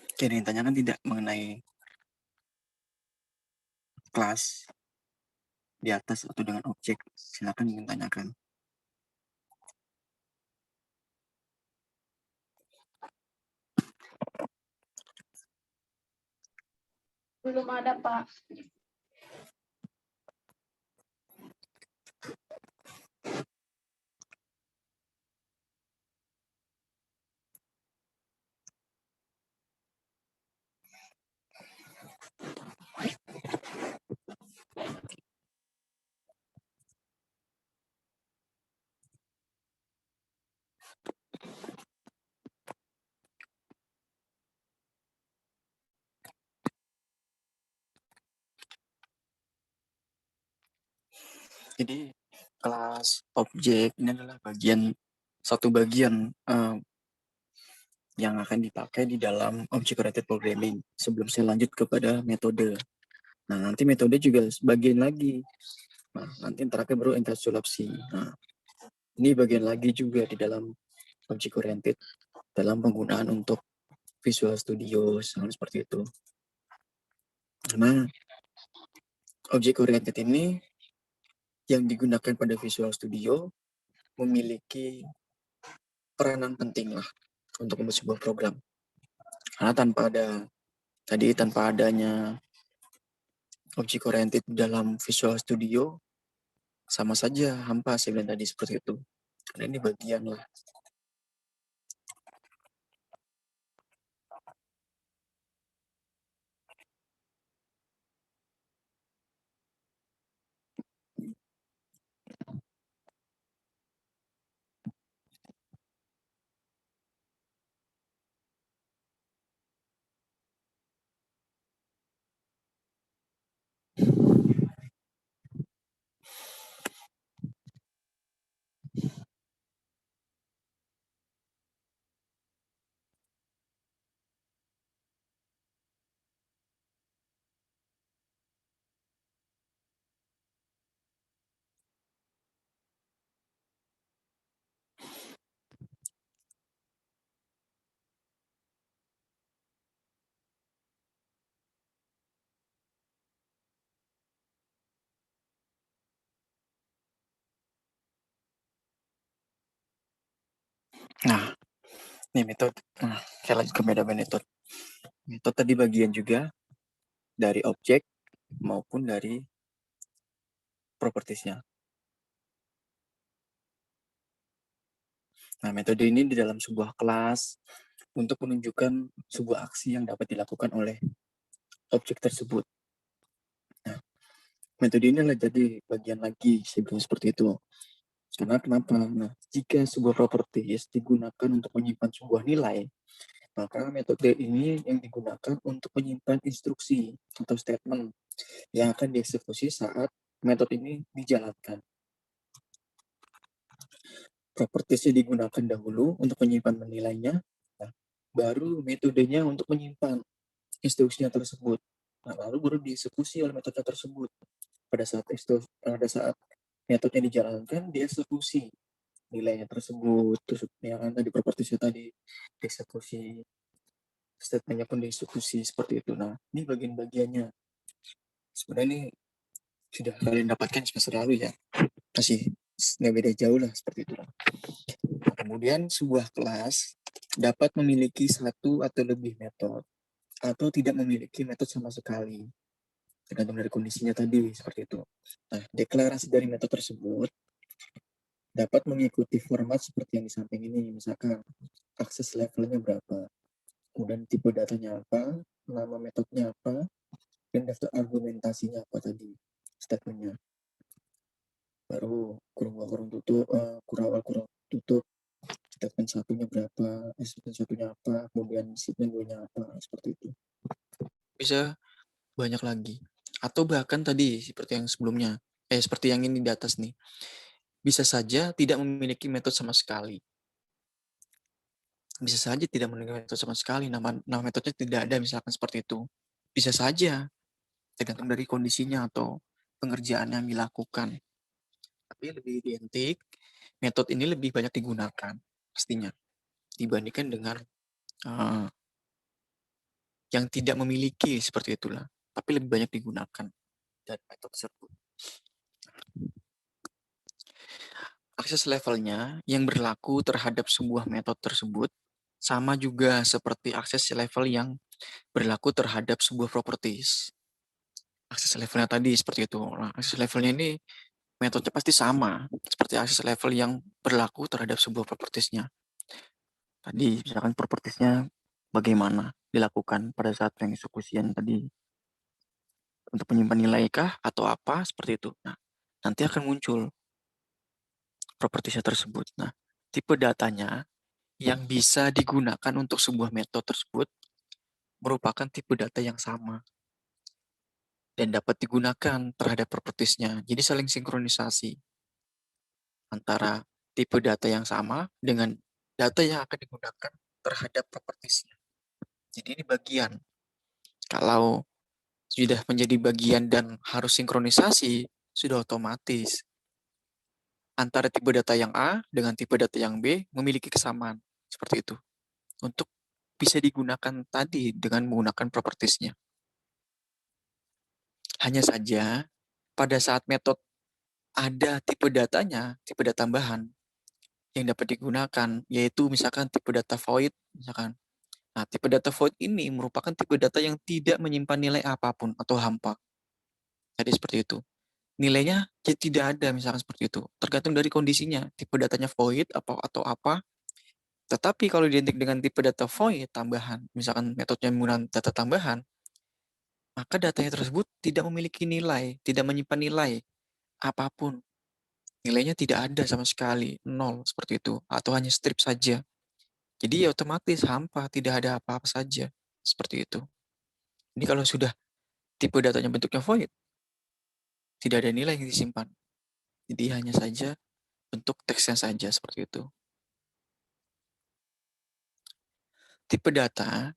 Speaker 1: Oke, ada yang tanyakan tidak mengenai kelas di atas atau dengan objek? Silakan ingin tanyakan.
Speaker 2: Belum ada, Pak.
Speaker 1: Jadi kelas objek ini adalah satu bagian yang akan dipakai di dalam object-oriented programming. Sebelum saya lanjut kepada metode. Nah, nanti metode juga sebagian lagi. Nah, nanti yang terakhir baru enkapsulasi. Nah, ini bagian lagi juga di dalam object-oriented dalam penggunaan untuk Visual Studio, seperti itu. Karena object-oriented ini yang digunakan pada Visual Studio memiliki peranan penting lah untuk membuat sebuah program. Karena tanpa adanya object oriented dalam Visual Studio sama saja hampa saya bilang tadi seperti itu. Karena ini bagian lah. Nah, ini metode. Nah, saya lanjut ke metode. Metode tadi bagian juga dari objek maupun dari propertiesnya. Nah, metode ini di dalam sebuah kelas untuk menunjukkan sebuah aksi yang dapat dilakukan oleh objek tersebut. Nah, metode ini adalah jadi bagian lagi sebelum seperti itu. Karena kenapa? Nah, jika sebuah properties digunakan untuk menyimpan sebuah nilai, maka metode ini yang digunakan untuk menyimpan instruksi atau statement yang akan dieksekusi saat metode ini dijalankan. Propertiesnya digunakan dahulu untuk menyimpan nilainya, nah, baru metodenya untuk menyimpan instruksinya tersebut. Nah, lalu baru dieksekusi oleh metode tersebut. Pada saat metodenya dijalankan, dieksekusi nilainya tersebut, terus yang tadi propertiesnya tadi dieksekusi, statementnya pun dieksekusi seperti itu. Nah, ini bagian-bagiannya. Sebenarnya ini sudah kalian dapatkan semester lalu ya, masih nggak beda jauh lah seperti itu. Nah, kemudian sebuah kelas dapat memiliki satu atau lebih metode atau tidak memiliki metode sama sekali, tergantung dari kondisinya tadi seperti itu. Nah, deklarasi dari metode tersebut dapat mengikuti format seperti yang di samping ini, misalkan akses levelnya berapa, kemudian tipe datanya apa, nama metodenya apa, dan daftar argumentasinya apa tadi, statementnya. Baru kurung tutup, statement satunya berapa, statement satunya apa, kemudian statement dua-nya apa, seperti itu. Bisa banyak lagi. Atau bahkan tadi seperti yang sebelumnya, seperti yang ini di atas nih.
Speaker 4: bisa saja tidak memiliki metode sama sekali. Bisa saja tidak memiliki metode sama sekali, nama metodenya tidak ada, misalkan seperti itu. Bisa saja, tergantung dari kondisinya atau pengerjaan yang dilakukan. Tapi lebih identik, metode ini lebih banyak digunakan, pastinya, dibandingkan dengan yang tidak memiliki seperti itulah. Tapi lebih banyak digunakan dari metode tersebut. Akses levelnya yang berlaku terhadap sebuah metode tersebut sama juga seperti akses level yang berlaku terhadap sebuah properties. Akses levelnya tadi seperti itu. Nah, akses levelnya ini metodenya pasti sama seperti akses level yang berlaku terhadap sebuah propertiesnya. Tadi misalkan propertiesnya bagaimana dilakukan pada saat pengeksekusian tadi, untuk menyimpan nilai kah atau apa seperti itu. Nah, nanti akan muncul propertiesnya tersebut. Nah, tipe datanya yang bisa digunakan untuk sebuah metode tersebut merupakan tipe data yang sama dan dapat digunakan terhadap propertiesnya. Jadi saling sinkronisasi antara tipe data yang sama dengan data yang akan digunakan terhadap propertiesnya. Jadi ini bagian. Kalau sudah menjadi bagian dan harus sinkronisasi, sudah otomatis antara tipe data yang A dengan tipe data yang B memiliki kesamaan. Seperti itu. Untuk bisa digunakan tadi dengan menggunakan propertiesnya. Hanya saja, pada saat metode ada tipe datanya, tipe data tambahan yang dapat digunakan, yaitu misalkan tipe data void, misalkan. Nah, tipe data void ini merupakan tipe data yang tidak menyimpan nilai apapun atau hampa. Jadi seperti itu. Nilainya tidak ada, misalkan seperti itu. Tergantung dari kondisinya, tipe datanya void atau apa. Tetapi kalau identik dengan tipe data void tambahan, misalkan metodenya menggunakan data tambahan, maka datanya tersebut tidak memiliki nilai, tidak menyimpan nilai apapun. Nilainya tidak ada sama sekali, nol seperti itu, atau hanya strip saja. Jadi ya otomatis hampa, tidak ada apa-apa saja, seperti itu. Ini kalau sudah tipe datanya bentuknya void, tidak ada nilai yang disimpan. Jadi hanya saja bentuk teksnya saja, seperti itu. Tipe data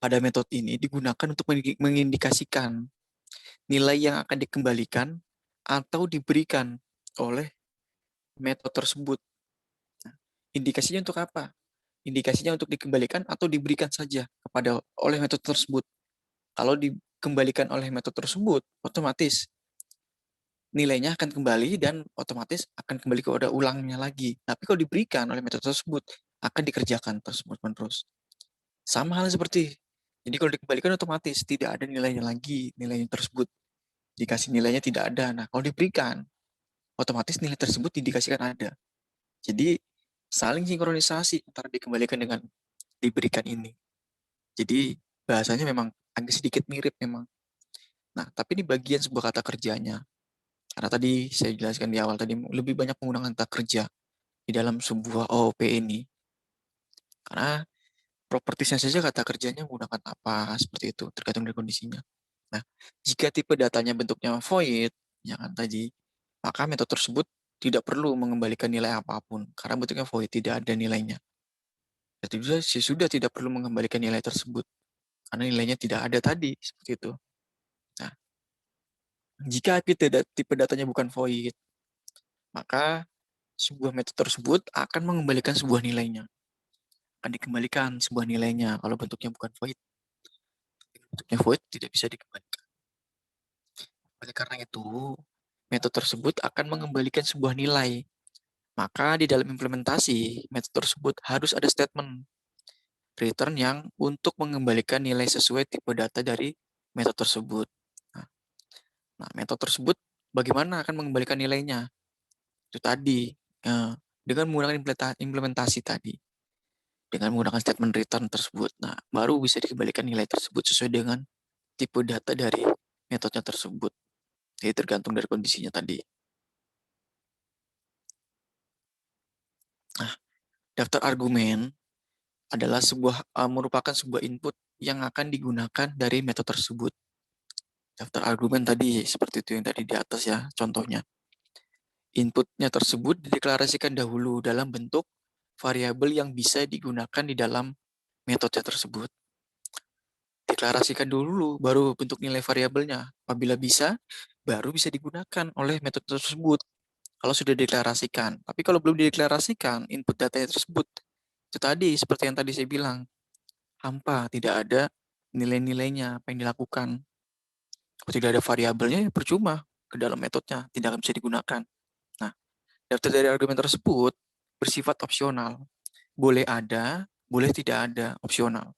Speaker 4: pada metode ini digunakan untuk mengindikasikan nilai yang akan dikembalikan atau diberikan oleh metode tersebut. Nah, indikasinya untuk apa? Indikasinya untuk dikembalikan atau diberikan saja kepada oleh metode tersebut. Kalau dikembalikan oleh metode tersebut, otomatis nilainya akan kembali dan otomatis akan kembali ke order ulangnya lagi. Tapi kalau diberikan oleh metode tersebut, akan dikerjakan terus-menerus. Sama halnya seperti, jadi kalau dikembalikan otomatis tidak ada nilainya lagi, nilainya tersebut. Dikasih nilainya tidak ada. Nah, kalau diberikan, otomatis nilai tersebut didikasikan ada. Jadi, saling sinkronisasi antara dikembalikan dengan diberikan ini. Jadi, bahasanya memang agak sedikit mirip memang. Nah, tapi ini bagian sebuah kata kerjanya. Karena tadi saya jelaskan di awal tadi, lebih banyak menggunakan kata kerja di dalam sebuah OOP ini. Karena propertiesnya saja kata kerjanya menggunakan apa, seperti itu, tergantung dari kondisinya. Nah, jika tipe datanya bentuknya void, ya kan tadi, maka metode tersebut tidak perlu mengembalikan nilai apapun, karena bentuknya void, tidak ada nilainya. Jadi sudah tidak perlu mengembalikan nilai tersebut, karena nilainya tidak ada tadi, seperti itu. Nah, jika tipe datanya bukan void, maka sebuah metode tersebut akan mengembalikan sebuah nilainya. Akan dikembalikan sebuah nilainya kalau bentuknya bukan void. Bentuknya void tidak bisa dikembalikan. Oleh karena itu, metode tersebut akan mengembalikan sebuah nilai. Maka di dalam implementasi, metode tersebut harus ada statement return yang untuk mengembalikan nilai sesuai tipe data dari metode tersebut. Nah, metode tersebut bagaimana akan mengembalikan nilainya? Itu tadi, dengan menggunakan implementasi tadi. Dengan menggunakan statement return tersebut. Nah, baru bisa dikembalikan nilai tersebut sesuai dengan tipe data dari metodenya tersebut. Jadi tergantung dari kondisinya tadi. Nah, daftar argumen adalah merupakan sebuah input yang akan digunakan dari metode tersebut. Daftar argumen tadi seperti itu yang tadi di atas ya contohnya. Inputnya tersebut dideklarasikan dahulu dalam bentuk variabel yang bisa digunakan di dalam metode tersebut. Deklarasikan dulu, baru bentuk nilai variabelnya. Apabila bisa, baru bisa digunakan oleh metode tersebut. Kalau sudah dideklarasikan. Tapi kalau belum dideklarasikan, input datanya tersebut, itu tadi, seperti yang tadi saya bilang, hampa, tidak ada nilai-nilainya apa yang dilakukan. Kalau tidak ada variabelnya, ya percuma ke dalam metodenya, tidak akan bisa digunakan. Nah, daftar dari argumen tersebut bersifat opsional. Boleh ada, boleh tidak ada, opsional.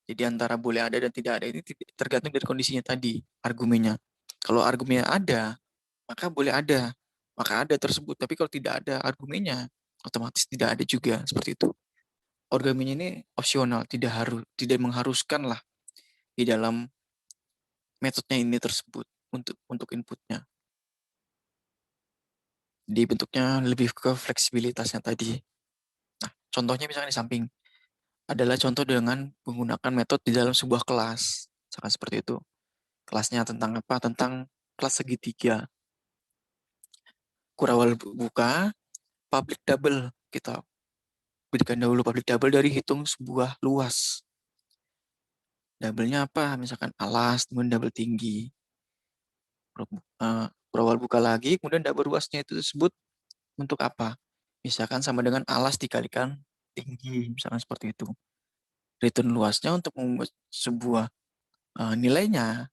Speaker 4: Jadi antara boleh ada dan tidak ada ini tergantung dari kondisinya tadi, argumennya. Kalau argumennya ada, maka boleh ada. Maka ada tersebut. Tapi kalau tidak ada argumennya, otomatis tidak ada juga. Seperti itu. Argumennya ini opsional, tidak mengharuskan lah di dalam metodenya ini tersebut untuk inputnya. Jadi bentuknya lebih ke fleksibilitasnya tadi. Nah, contohnya misalkan di samping adalah contoh dengan menggunakan metode di dalam sebuah kelas. Misalkan seperti itu. Kelasnya tentang apa? Tentang kelas segitiga. Kurawal buka, public double. Kita berikan dahulu public double dari hitung sebuah luas. Double-nya apa? Misalkan alas, kemudian double tinggi. Kurawal buka lagi, kemudian double luasnya itu disebut untuk apa? Misalkan sama dengan alas dikalikan tinggi. Misalkan seperti itu. Return luasnya untuk membuat sebuah nilainya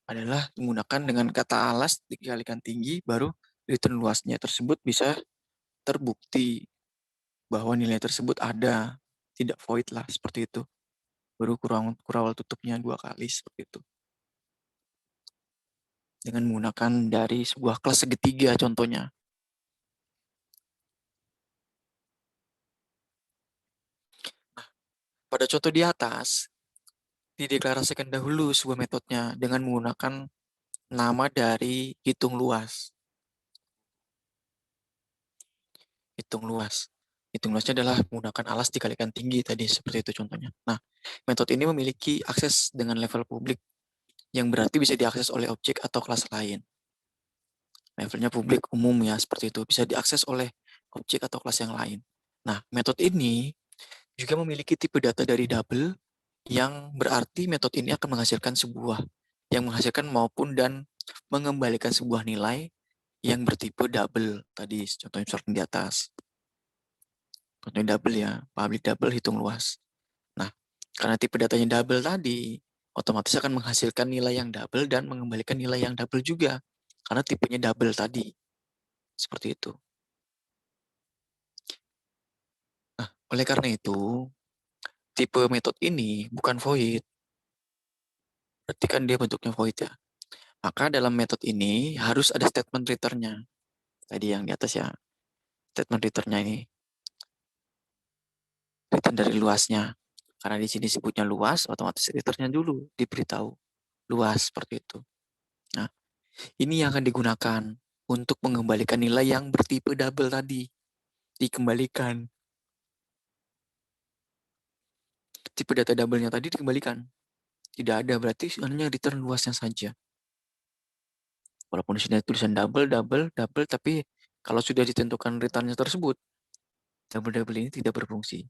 Speaker 4: adalah menggunakan dengan kata alas dikalikan tinggi, baru return luasnya tersebut bisa terbukti bahwa nilai tersebut ada, tidak void lah, seperti itu. Baru kurawal tutupnya 2 kali, seperti itu. Dengan menggunakan dari sebuah kelas segitiga contohnya. Nah, pada contoh di atas, dideklarasikan dahulu sebuah metodenya dengan menggunakan nama dari hitung luas. Hitung luas. Hitung luasnya adalah menggunakan alas dikalikan tinggi tadi, seperti itu contohnya. Nah, metode ini memiliki akses dengan level publik, yang berarti bisa diakses oleh objek atau kelas lain. Levelnya publik umum ya, seperti itu. Bisa diakses oleh objek atau kelas yang lain. Nah, metode ini juga memiliki tipe data dari double, yang berarti metode ini akan menghasilkan maupun dan mengembalikan sebuah nilai yang bertipe double. Tadi contohnya seperti di atas. Contohnya double ya, public double hitung luas. Nah, karena tipe datanya double tadi, otomatis akan menghasilkan nilai yang double dan mengembalikan nilai yang double juga. Karena tipenya double tadi. Seperti itu. Nah, oleh karena itu, tipe metode ini bukan void. Berarti kan dia bentuknya void ya. Maka dalam metode ini harus ada statement return-nya. Tadi yang di atas ya. Statement return-nya ini. Return dari luasnya. Karena di sini sebutnya luas, otomatis return-nya dulu diberitahu. Luas, seperti itu. Nah, ini yang akan digunakan untuk mengembalikan nilai yang bertipe double tadi. Dikembalikan. Tipe data double-nya tadi dikembalikan. Tidak ada, berarti hanya return luasnya saja. Walaupun di sini tulisan double, tapi kalau sudah ditentukan return-nya tersebut, double ini tidak berfungsi.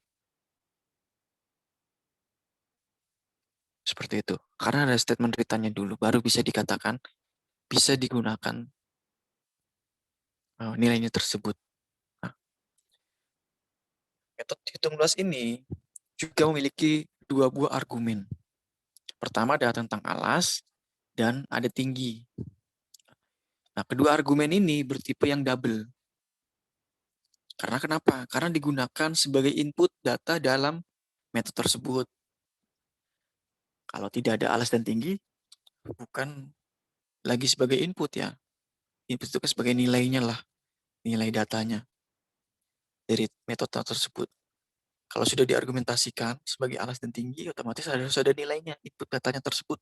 Speaker 4: Seperti itu. Karena ada statement return-nya dulu, baru bisa dikatakan, bisa digunakan nilainya tersebut. Nah, metode hitung luas ini juga memiliki 2 buah argumen. Pertama adalah tentang alas, dan ada tinggi. Nah, kedua argumen ini bertipe yang double. Karena kenapa? Karena digunakan sebagai input data dalam metode tersebut. Kalau tidak ada alas dan tinggi, bukan lagi sebagai input ya. Input itu kan sebagai nilainya lah, nilai datanya dari metode tersebut. Kalau sudah diargumentasikan sebagai alas dan tinggi, otomatis harus ada nilainya, input datanya tersebut.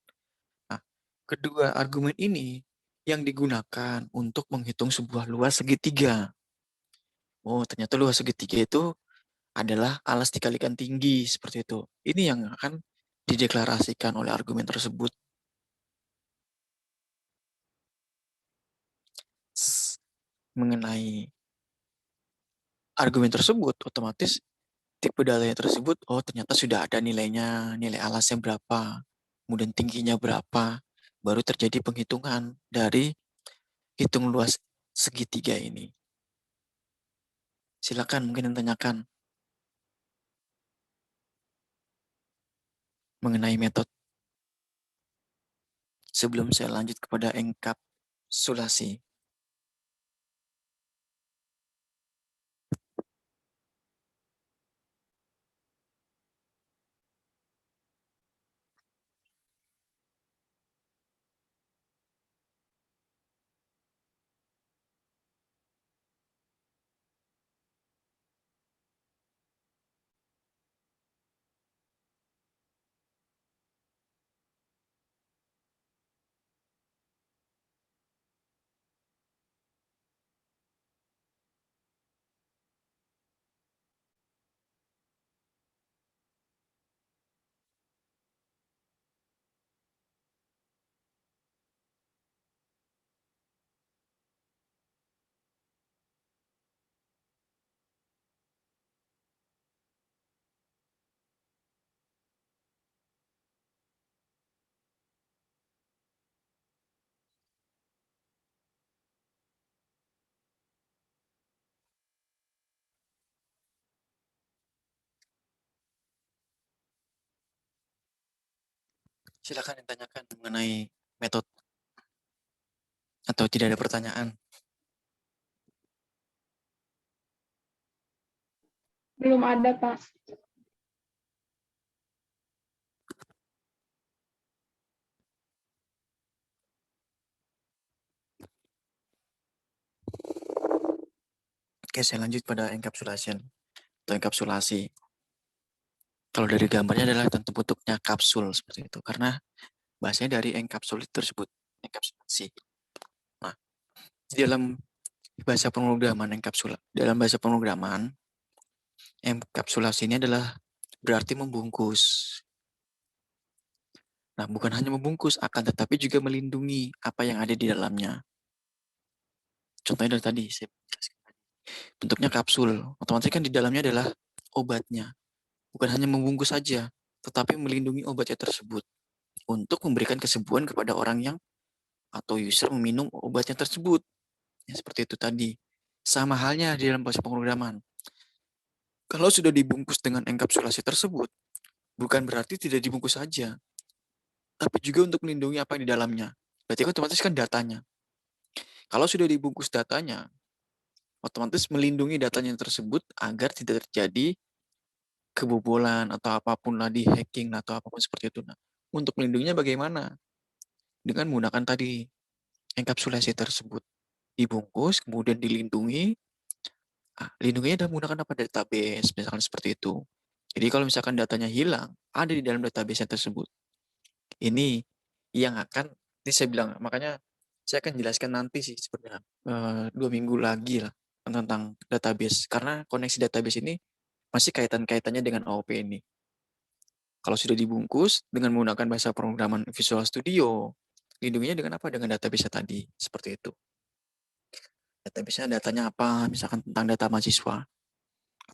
Speaker 4: Nah, kedua argumen ini yang digunakan untuk menghitung sebuah luas segitiga. Oh, ternyata luas segitiga itu adalah alas dikalikan tinggi, seperti itu. Ini yang akan dideklarasikan oleh argumen tersebut. mengenai argumen tersebut, otomatis tipe datanya tersebut, oh ternyata sudah ada nilainya, nilai alasnya berapa, kemudian tingginya berapa, baru terjadi penghitungan dari hitung luas segitiga ini. Silakan mungkin yang tanyakan mengenai metode sebelum saya lanjut kepada enkapsulasi. Silakan ditanyakan mengenai metode atau tidak ada pertanyaan.
Speaker 5: Belum ada, Pak.
Speaker 4: Oke, saya lanjut pada encapsulation atau enkapsulasi. Kalau dari gambarnya adalah tentu bentuknya kapsul seperti itu, karena bahasanya dari enkapsulit tersebut, enkapsulasi. Nah, di dalam bahasa pemrograman dalam bahasa pemrograman, enkapsulasi ini adalah berarti membungkus. Nah, bukan hanya membungkus, akan tetapi juga melindungi apa yang ada di dalamnya. Contohnya dari tadi, saya jelaskan. Bentuknya kapsul, otomatis kan di dalamnya adalah obatnya. Bukan hanya membungkus saja, tetapi melindungi obatnya tersebut untuk memberikan kesembuhan kepada orang yang atau user meminum obatnya tersebut. Ya, seperti itu tadi. Sama halnya di dalam bahasa pemrograman. Kalau sudah dibungkus dengan enkapsulasi tersebut, bukan berarti tidak dibungkus saja, tapi juga untuk melindungi apa yang di dalamnya. Berarti otomatis kan datanya. Kalau sudah dibungkus datanya, otomatis melindungi datanya tersebut agar tidak terjadi kebobolan atau apapun lah di hacking atau apapun seperti itu. Nah, untuk melindunginya bagaimana? Dengan menggunakan tadi enkapsulasi tersebut. Dibungkus, kemudian dilindungi. Lindunginya dengan menggunakan apa? Database, misalkan seperti itu. Jadi kalau misalkan datanya hilang, ada di dalam database tersebut. Ini yang akan, ini saya bilang, makanya saya akan jelaskan nanti sih sebenarnya 2 minggu lagi lah tentang database. Karena koneksi database ini masih kaitan-kaitannya dengan OOP ini. Kalau sudah dibungkus dengan menggunakan bahasa pemrograman Visual Studio, lindunginya dengan apa? Dengan database tadi, seperti itu. Database-nya datanya apa? Misalkan tentang data mahasiswa,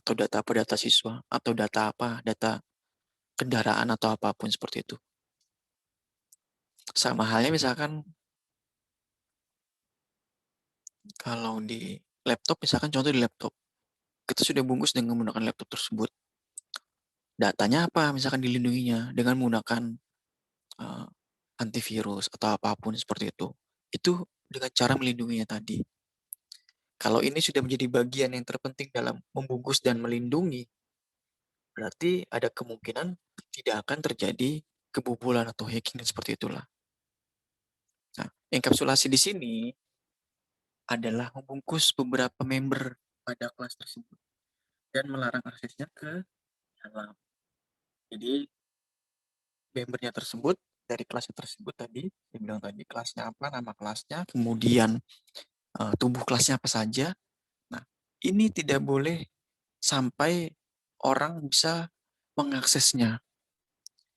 Speaker 4: atau data apa, data siswa, atau data apa, data kendaraan atau apapun seperti itu. Sama halnya misalkan kalau di laptop, misalkan contoh di laptop, kita sudah bungkus dengan menggunakan laptop tersebut. Datanya apa? Misalkan dilindunginya dengan menggunakan antivirus atau apapun seperti itu. Itu dengan cara melindunginya tadi. Kalau ini sudah menjadi bagian yang terpenting dalam membungkus dan melindungi, berarti ada kemungkinan tidak akan terjadi kebobolan atau hacking seperti itulah. Nah, enkapsulasi di sini adalah membungkus beberapa member pada kelas tersebut dan melarang aksesnya ke dalam. Jadi membernya tersebut dari kelasnya tersebut tadi, saya bilang tadi kelasnya apa, nama kelasnya, kemudian tubuh kelasnya apa saja. Nah, ini tidak boleh sampai orang bisa mengaksesnya.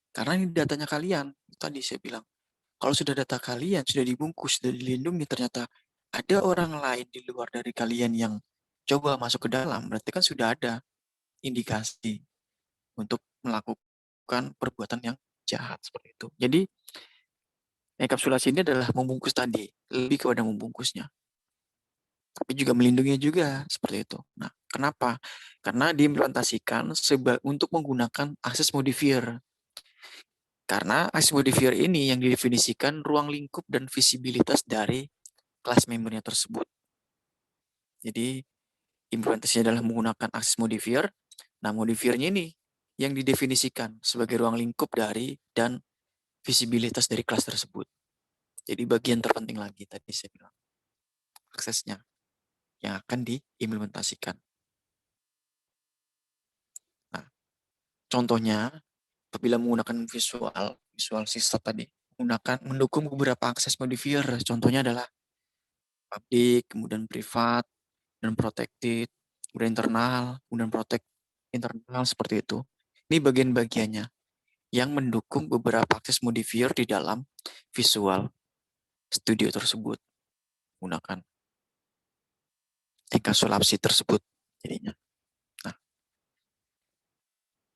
Speaker 4: Karena ini datanya kalian. Tadi saya bilang, kalau sudah data kalian, sudah dibungkus, sudah dilindungi, ternyata ada orang lain di luar dari kalian yang coba masuk ke dalam, berarti kan sudah ada indikasi untuk melakukan perbuatan yang jahat seperti itu. Jadi enkapsulasi ini adalah membungkus tadi, lebih kepada membungkusnya, tapi juga melindungi juga seperti itu. Nah, kenapa? Karena diimplementasikan untuk menggunakan akses modifier. Karena akses modifier ini yang didefinisikan ruang lingkup dan visibilitas dari kelas membernya tersebut. Jadi implementasinya adalah menggunakan akses modifier. Nah, modifiernya ini yang didefinisikan sebagai ruang lingkup dari dan visibilitas dari kelas tersebut. Jadi bagian terpenting lagi tadi saya bilang, aksesnya yang akan diimplementasikan. Nah, contohnya apabila menggunakan visual system tadi, mendukung beberapa akses modifier. Contohnya adalah public, kemudian privat, dan protected, kemudian internal, kemudian protect internal seperti itu. Ini bagian-bagiannya yang mendukung beberapa akses modifier di dalam Visual Studio tersebut. Gunakan enkapsulasi tersebut jadinya. Nah,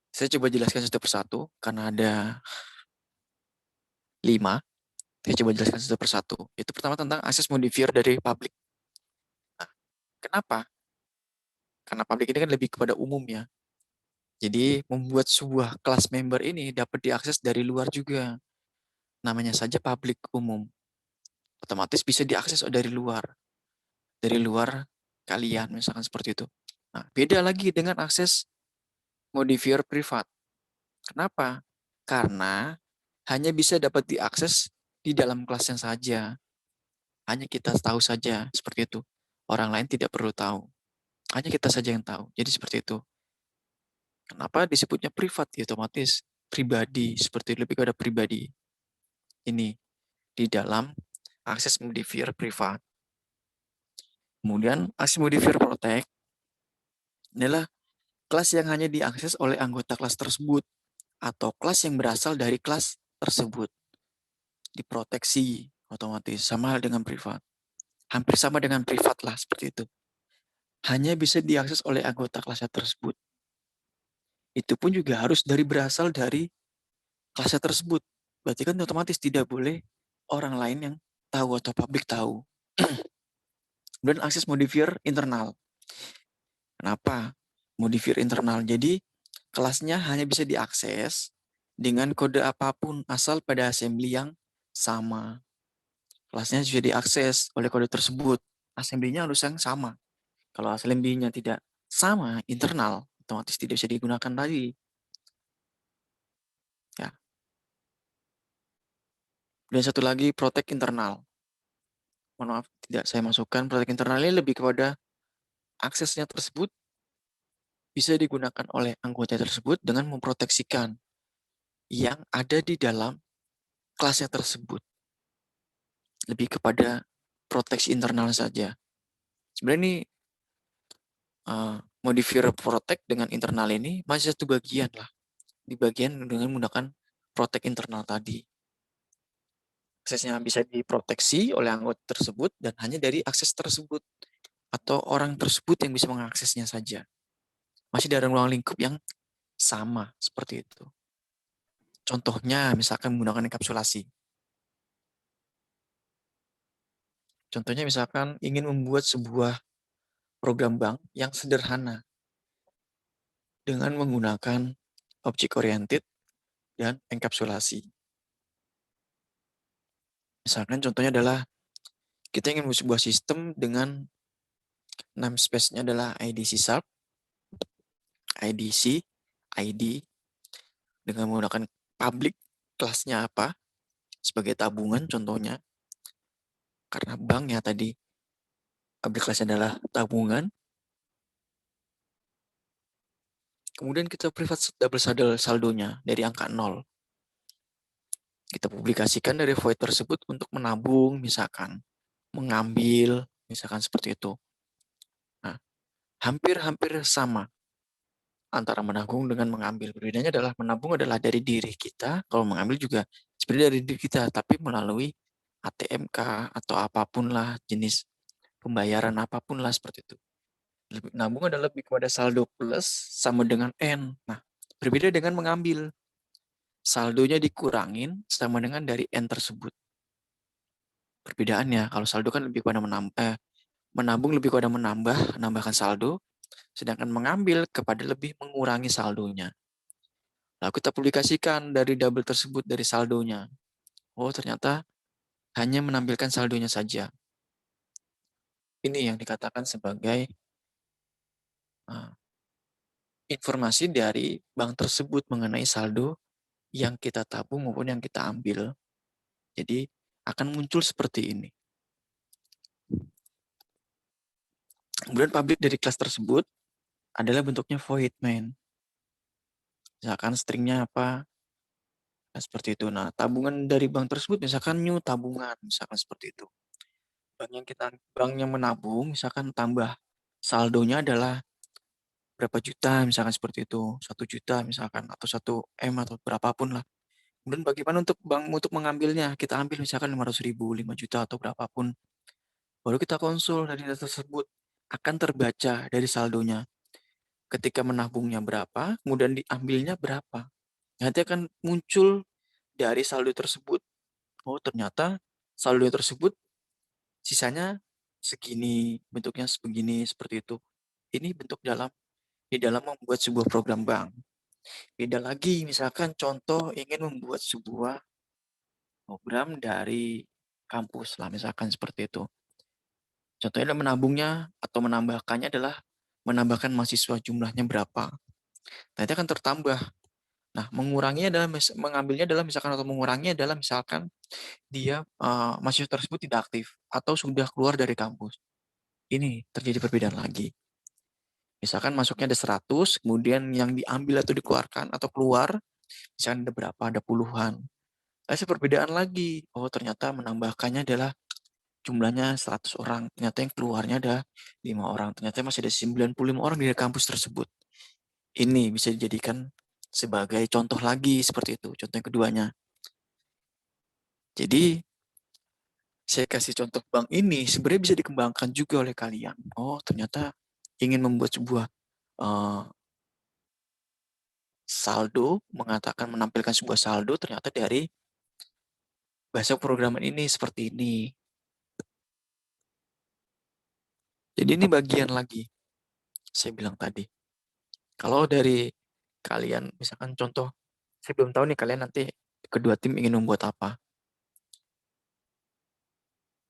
Speaker 4: saya coba jelaskan satu persatu karena ada 5. Saya coba jelaskan satu persatu. Itu pertama tentang akses modifier dari public. Nah, kenapa? Karena public ini kan lebih kepada umum ya. Jadi membuat sebuah kelas member ini dapat diakses dari luar juga. Namanya saja public umum. Otomatis bisa diakses dari luar. Dari luar kalian misalkan seperti itu. Nah, beda lagi dengan akses modifier privat. Kenapa? Karena hanya bisa dapat diakses di dalam kelasnya saja. Hanya kita tahu saja seperti itu. Orang lain tidak perlu tahu. Hanya kita saja yang tahu. Jadi seperti itu. Kenapa disebutnya privat? Ya, otomatis pribadi, seperti lebih kepada pribadi. Ini di dalam akses modifier privat. Kemudian akses modifier protect adalah kelas yang hanya diakses oleh anggota kelas tersebut atau kelas yang berasal dari kelas tersebut. Diproteksi otomatis, sama hal dengan privat. Hampir sama dengan privat lah, seperti itu. Hanya bisa diakses oleh anggota kelasnya tersebut. Itu pun juga harus berasal dari kelasnya tersebut. Berarti kan otomatis tidak boleh orang lain yang tahu atau publik tahu. Dan akses modifier internal. Kenapa? Modifier internal. Jadi kelasnya hanya bisa diakses dengan kode apapun asal pada assembly yang sama. Kelasnya bisa diakses oleh kode tersebut. Assembly-nya harus yang sama. Kalau assembly-nya tidak sama, internal, otomatis tidak bisa digunakan lagi. Ya. Dan satu lagi, protect internal. Mohon maaf, tidak saya masukkan. Protect internal ini lebih kepada aksesnya tersebut bisa digunakan oleh anggota tersebut dengan memproteksikan yang ada di dalam kelasnya tersebut. Lebih kepada proteksi internal saja. Sebenarnya ini modifier protect dengan internal ini masih satu bagian lah. Di bagian dengan menggunakan protect internal tadi. Aksesnya bisa diproteksi oleh anggota tersebut dan hanya dari akses tersebut atau orang tersebut yang bisa mengaksesnya saja. Masih dalam ruang lingkup yang sama seperti itu. Contohnya misalkan menggunakan enkapsulasi. Contohnya misalkan ingin membuat sebuah program bank yang sederhana dengan menggunakan object oriented dan enkapsulasi. Misalkan contohnya adalah kita ingin membuat sebuah sistem dengan namespace-nya adalah IDC sharp, IDC, ID, dengan menggunakan public kelasnya apa, sebagai tabungan contohnya, karena bank ya tadi, public kelasnya adalah tabungan. Kemudian kita private double saldonya dari angka 0. Kita publikasikan dari void tersebut untuk menabung, misalkan, mengambil, misalkan seperti itu. Nah, hampir-hampir sama antara menabung dengan mengambil. Bedanya adalah menabung adalah dari diri kita, kalau mengambil juga sebenarnya dari diri kita, tapi melalui ATMK atau apapun lah jenis pembayaran apapun lah seperti itu. Nabung adalah lebih kepada saldo plus sama dengan N. Nah, berbeda dengan mengambil. Saldonya dikurangin sama dengan dari N tersebut. Perbedaannya, kalau saldo kan lebih kepada menabung lebih kepada menambahkan saldo, sedangkan mengambil kepada lebih mengurangi saldonya. Lalu kita publikasikan dari double tersebut dari saldonya. Oh, ternyata hanya menampilkan saldonya saja. Ini yang dikatakan sebagai informasi dari bank tersebut mengenai saldo yang kita tabung maupun yang kita ambil. Jadi akan muncul seperti ini. Kemudian publik dari kelas tersebut adalah bentuknya void main. Misalkan stringnya apa, nah, seperti itu. Nah, tabungan dari bank tersebut misalkan new tabungan, misalkan seperti itu. Bank yang menabung, misalkan tambah saldonya adalah berapa juta, misalkan seperti itu, 1 juta misalkan, atau 1 M atau berapapun lah. Kemudian bagaimana untuk bank untuk mengambilnya? Kita ambil misalkan 500.000, 5 juta atau berapapun. Baru kita konsul dari data tersebut akan terbaca dari saldonya. Ketika menabungnya berapa, kemudian diambilnya berapa. Nanti akan muncul dari saldo tersebut. Oh, ternyata saldo tersebut sisanya segini, bentuknya sebegini, seperti itu. Ini bentuk di dalam membuat sebuah program bank. Beda lagi, misalkan contoh ingin membuat sebuah program dari kampus lah, misalkan seperti itu. Contohnya menabungnya atau menambahkannya adalah menambahkan mahasiswa jumlahnya berapa. Nanti akan tertambah. Nah, mengambilnya adalah misalkan atau menguranginya adalah misalkan dia mahasiswa tersebut tidak aktif atau sudah keluar dari kampus. Ini terjadi perbedaan lagi. Misalkan masuknya ada 100, kemudian yang diambil atau dikeluarkan atau keluar, misalkan ada berapa, ada puluhan. Ada perbedaan lagi. Oh, ternyata menambahkannya adalah jumlahnya 100 orang. Ternyata yang keluarnya ada 5 orang. Ternyata masih ada 95 orang di kampus tersebut. Ini bisa dijadikan sebagai contoh lagi seperti itu. Contoh yang keduanya. Jadi, saya kasih contoh bank ini sebenarnya bisa dikembangkan juga oleh kalian. Oh, ternyata ingin membuat sebuah saldo, menampilkan sebuah saldo ternyata dari bahasa programan ini seperti ini. Jadi ini bagian lagi, saya bilang tadi. Kalau dari kalian, misalkan contoh, saya belum tahu nih kalian nanti kedua tim ingin membuat apa.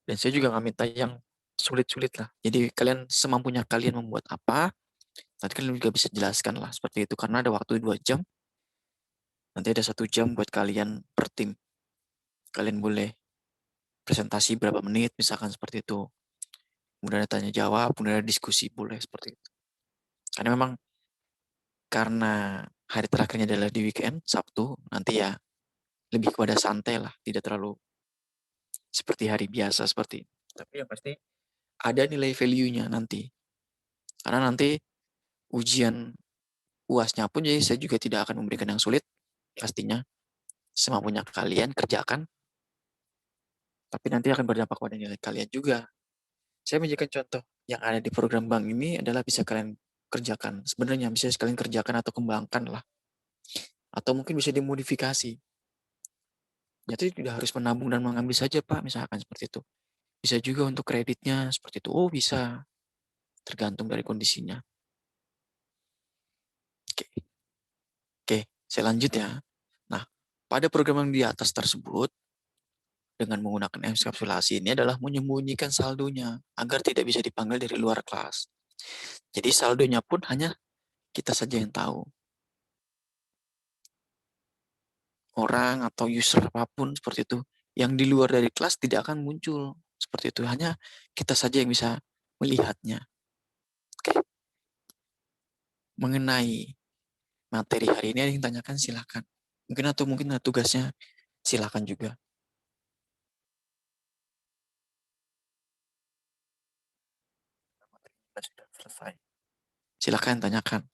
Speaker 4: Dan saya juga nggak minta yang sulit-sulit lah. Jadi kalian semampunya kalian membuat apa, nanti kalian juga bisa jelaskan lah seperti itu. Karena ada waktu 2 jam, nanti ada 1 jam buat kalian per tim. Kalian boleh presentasi berapa menit, misalkan seperti itu. Kemudian ada tanya jawab, kemudian ada diskusi, boleh seperti itu. Karena memang karena hari terakhirnya adalah di weekend, Sabtu, nanti ya lebih kepada santai lah, tidak terlalu seperti hari biasa seperti ini. Tapi yang pasti ada nilai value-nya nanti. Karena nanti ujian UASnya pun jadi saya juga tidak akan memberikan yang sulit, pastinya semampunya kalian kerjakan, tapi nanti akan berdampak pada nilai kalian juga. Saya menjadikan contoh yang ada di program bank ini adalah bisa kalian kerjakan. Sebenarnya bisa kalian kerjakan atau kembangkan lah. Atau mungkin bisa dimodifikasi. Jadi tidak harus menabung dan mengambil saja Pak, misalkan seperti itu. Bisa juga untuk kreditnya seperti itu. Oh bisa, tergantung dari kondisinya. Oke, Oke, saya lanjut ya. Nah, pada program yang di atas tersebut, dengan menggunakan enkapsulasi ini adalah menyembunyikan saldonya agar tidak bisa dipanggil dari luar kelas. Jadi saldonya pun hanya kita saja yang tahu. Orang atau user apapun seperti itu yang di luar dari kelas tidak akan muncul seperti itu, hanya kita saja yang bisa melihatnya. Oke. Mengenai materi hari ini ada yang tanyakan silakan, mungkin ada tugasnya silakan juga. Sudah selesai, silakan tanyakan.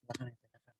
Speaker 4: Silakan ditanyakan.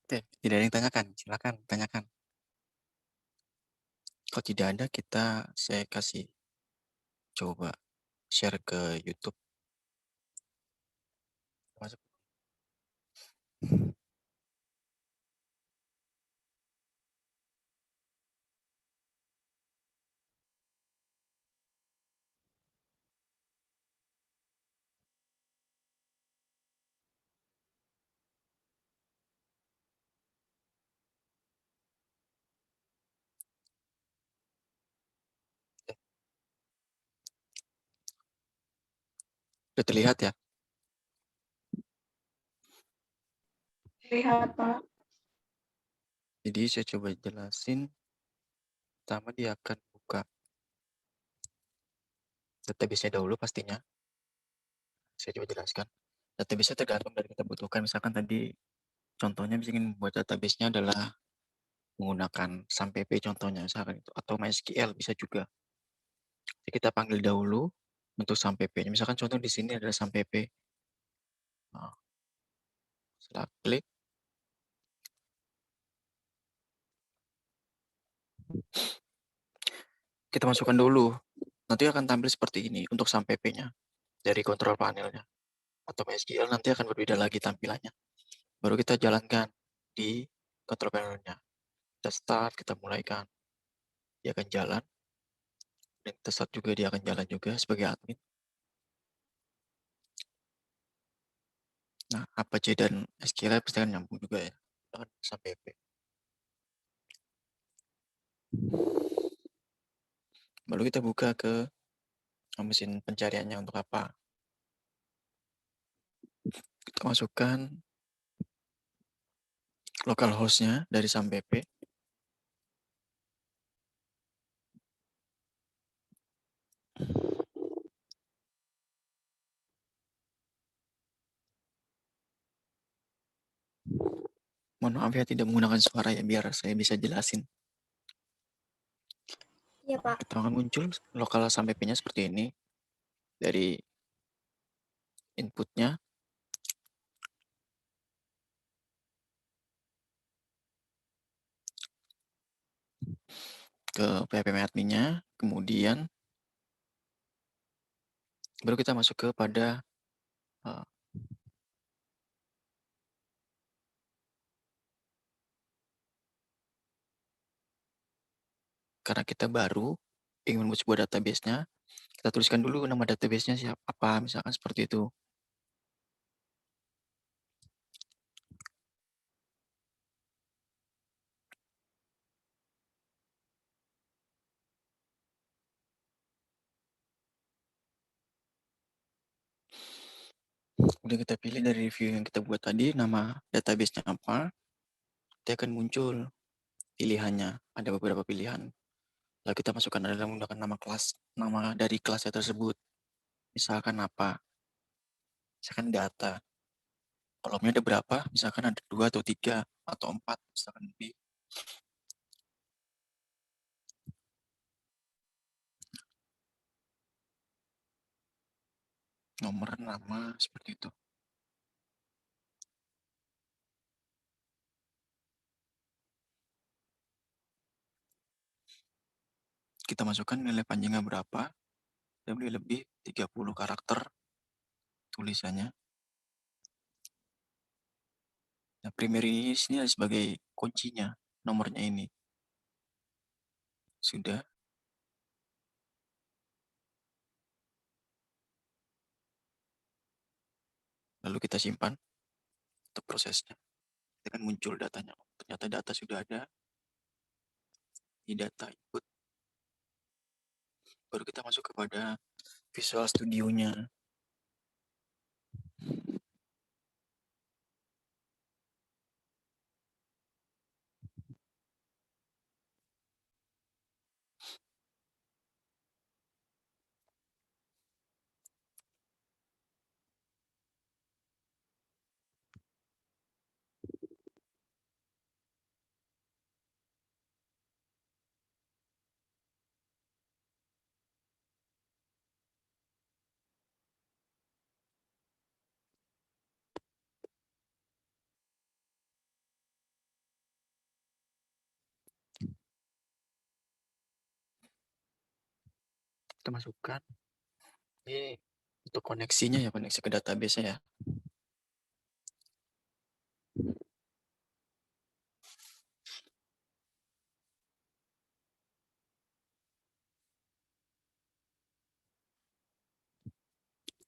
Speaker 4: Oke, tidak ada yang tanyakan, silakan tanyakan. Kalau tidak ada, saya kasih coba share ke YouTube. Masuk. Sudah terlihat ya?
Speaker 5: Lihat, Pak.
Speaker 4: Jadi saya coba jelasin. Pertama dia akan buka database-nya dahulu pastinya. Saya coba jelaskan. Database-nya tergantung dari kita butuhkan. Misalkan tadi contohnya bisa ingin membuat database-nya adalah menggunakan SAMPP contohnya misalkan itu, atau MySQL bisa juga. Jadi kita panggil dahulu untuk SAMPP-nya. Misalkan contoh di sini adalah SAMPP. Nah, setelah klik, kita masukkan dulu. Nanti akan tampil seperti ini untuk SAMPP-nya dari kontrol panelnya. Atau MySQL nanti akan berbeda lagi tampilannya. Baru kita jalankan di kontrol panelnya. Kita start, kita mulaikan. Dia akan jalan. Dan kita start juga, dia akan jalan juga sebagai admin. Nah, Apache dan SQL pasti akan nyambung juga ya. Dengan SAMPP. Baru kita buka ke mesin pencariannya untuk apa. Kita masukkan localhost-nya dari SAMPP. Mohon maaf ya tidak menggunakan suara ya biar saya bisa jelasin.
Speaker 3: Iya, Pak.
Speaker 4: Kita akan muncul lokal SAMPP-nya seperti ini. Dari inputnya ke PHP admin-nya, kemudian baru kita masuk kepada karena kita baru ingin membuat sebuah database-nya, kita tuliskan dulu nama database-nya siapa, apa, misalkan seperti itu. Kemudian kita pilih dari review yang kita buat tadi, nama database-nya apa, dia akan muncul pilihannya, ada beberapa pilihan. Lalu kita masukkan adalah menggunakan nama kelas, nama dari kelasnya tersebut. Misalkan apa? Misalkan data. Kolomnya ada berapa? Misalkan ada 2 atau 3 atau 4, misalkan lebih. Nomor, nama, seperti itu. Kita masukkan nilai panjangnya berapa. Dan lebih 30 karakter tulisannya. Nah, primary ini sini sebagai kuncinya, nomornya ini. Sudah. Lalu kita simpan untuk prosesnya. Akan muncul datanya. Ternyata data sudah ada di data input. Baru kita masuk kepada Visual Studio-nya. kita masukkan. Ini untuk koneksinya ya, koneksi ke database ya.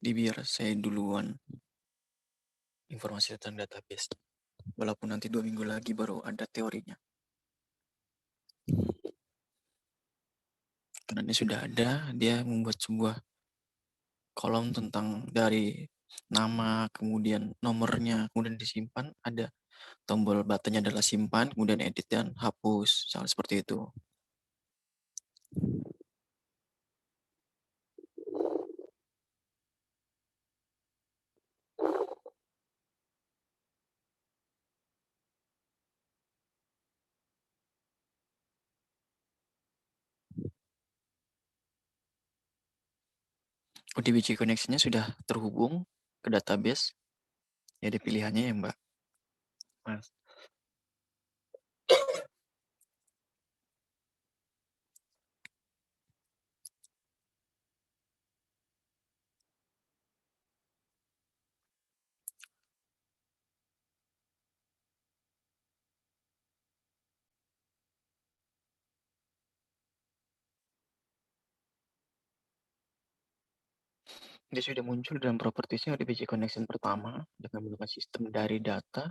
Speaker 4: Jadi biar saya duluan informasi tentang database. Walaupun nanti 2 minggu lagi baru ada teorinya. Karena ini sudah ada, dia membuat sebuah kolom tentang dari nama, kemudian nomornya, kemudian disimpan, ada tombol buttonnya adalah simpan, kemudian edit dan hapus, seperti itu. ODBC connection-nya sudah terhubung ke database. Ya, ada pilihannya ya, Mbak. Mas. Dia sudah muncul dalam propertiesnya ODBC connection pertama dengan menggunakan sistem dari data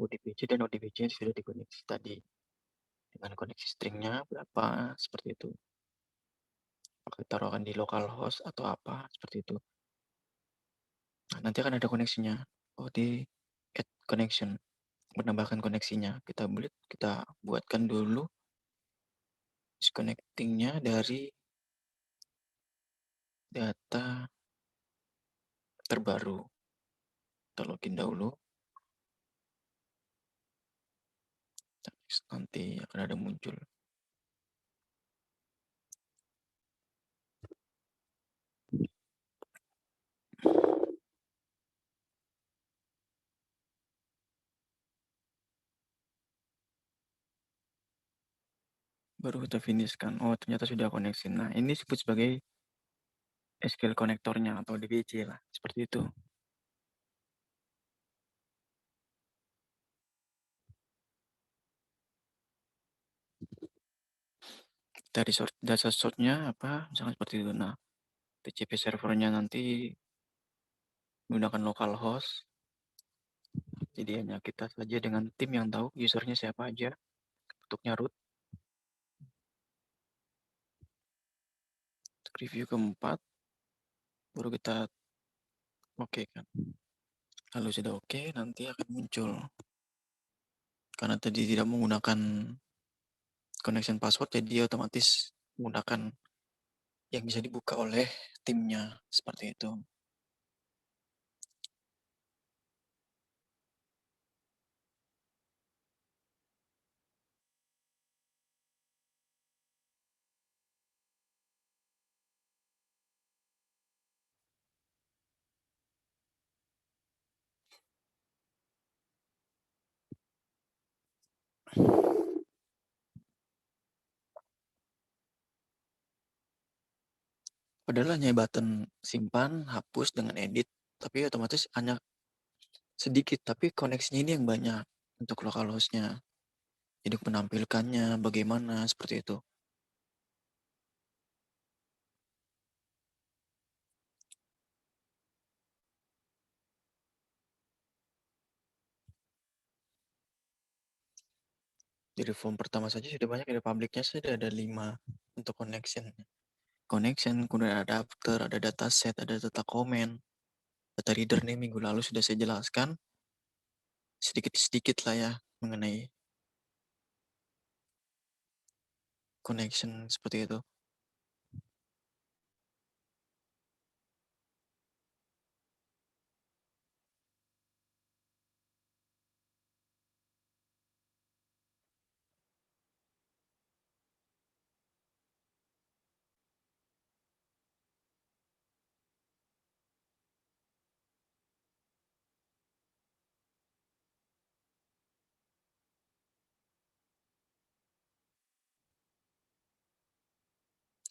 Speaker 4: ODBC dan ODBC yang sudah dikoneksi tadi. Dengan koneksi stringnya berapa, seperti itu. Apakah taruhkan di localhost atau apa, seperti itu. Nah, nanti akan ada koneksinya. Oh, di add connection. Menambahkan koneksinya. Kita buatkan dulu disconnecting-nya dari data terbaru. Kita login dahulu. Nanti akan ada muncul. Baru kita finishkan. Oh, ternyata sudah koneksi. Nah, ini disebut sebagai SQL konektornya atau DBC lah. Seperti itu. Dari data source-nya apa? Misalnya seperti itu. Nah, TCP servernya nanti menggunakan localhost. Jadi hanya kita saja dengan tim yang tahu usernya siapa aja. Bentuknya root. Review keempat. Baru kita oke kan. Lalu sudah oke, nanti akan muncul. Karena tadi tidak menggunakan connection password, jadi otomatis menggunakan yang bisa dibuka oleh timnya. Seperti itu. Padahal hanya button simpan, hapus dengan edit, tapi otomatis hanya sedikit, tapi koneksinya ini yang banyak untuk localhost-nya. Jadi menampilkannya bagaimana, seperti itu. Dari form pertama saja sudah banyak, ada publiknya sudah ada 5 untuk connection. Connection, kemudian ada adapter, ada dataset, ada data comment. Data reader nih minggu lalu sudah saya jelaskan sedikit-sedikit lah ya mengenai connection seperti itu.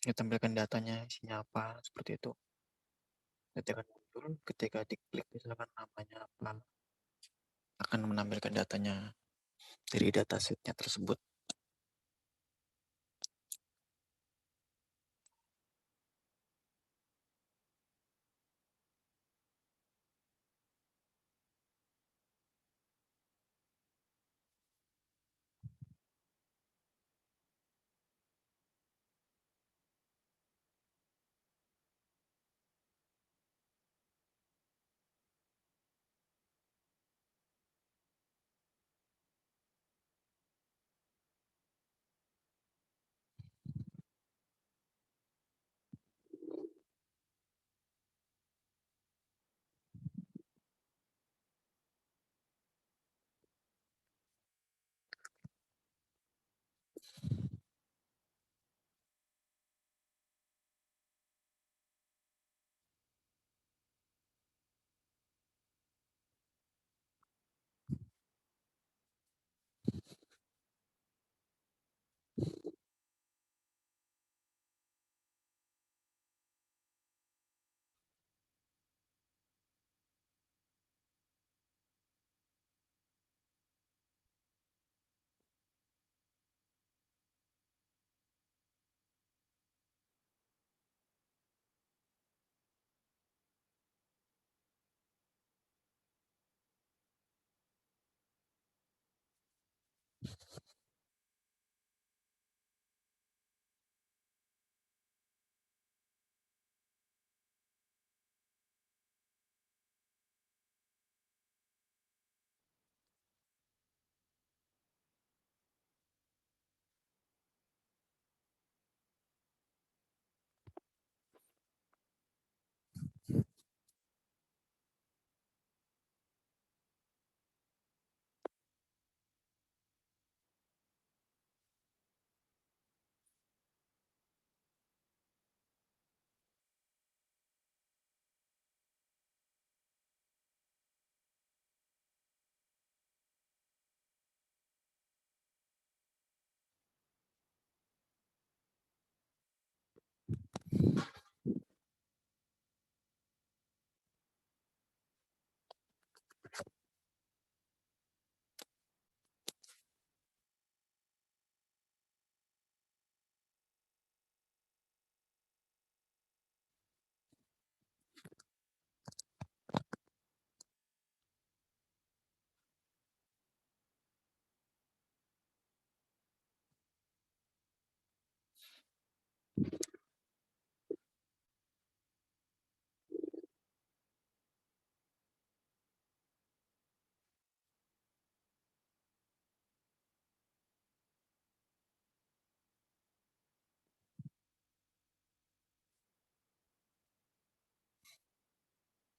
Speaker 4: Kita tampilkan datanya, isinya apa, seperti itu. Nanti akan muncul ketika diklik misalkan namanya apa, akan menampilkan datanya dari datasetnya tersebut.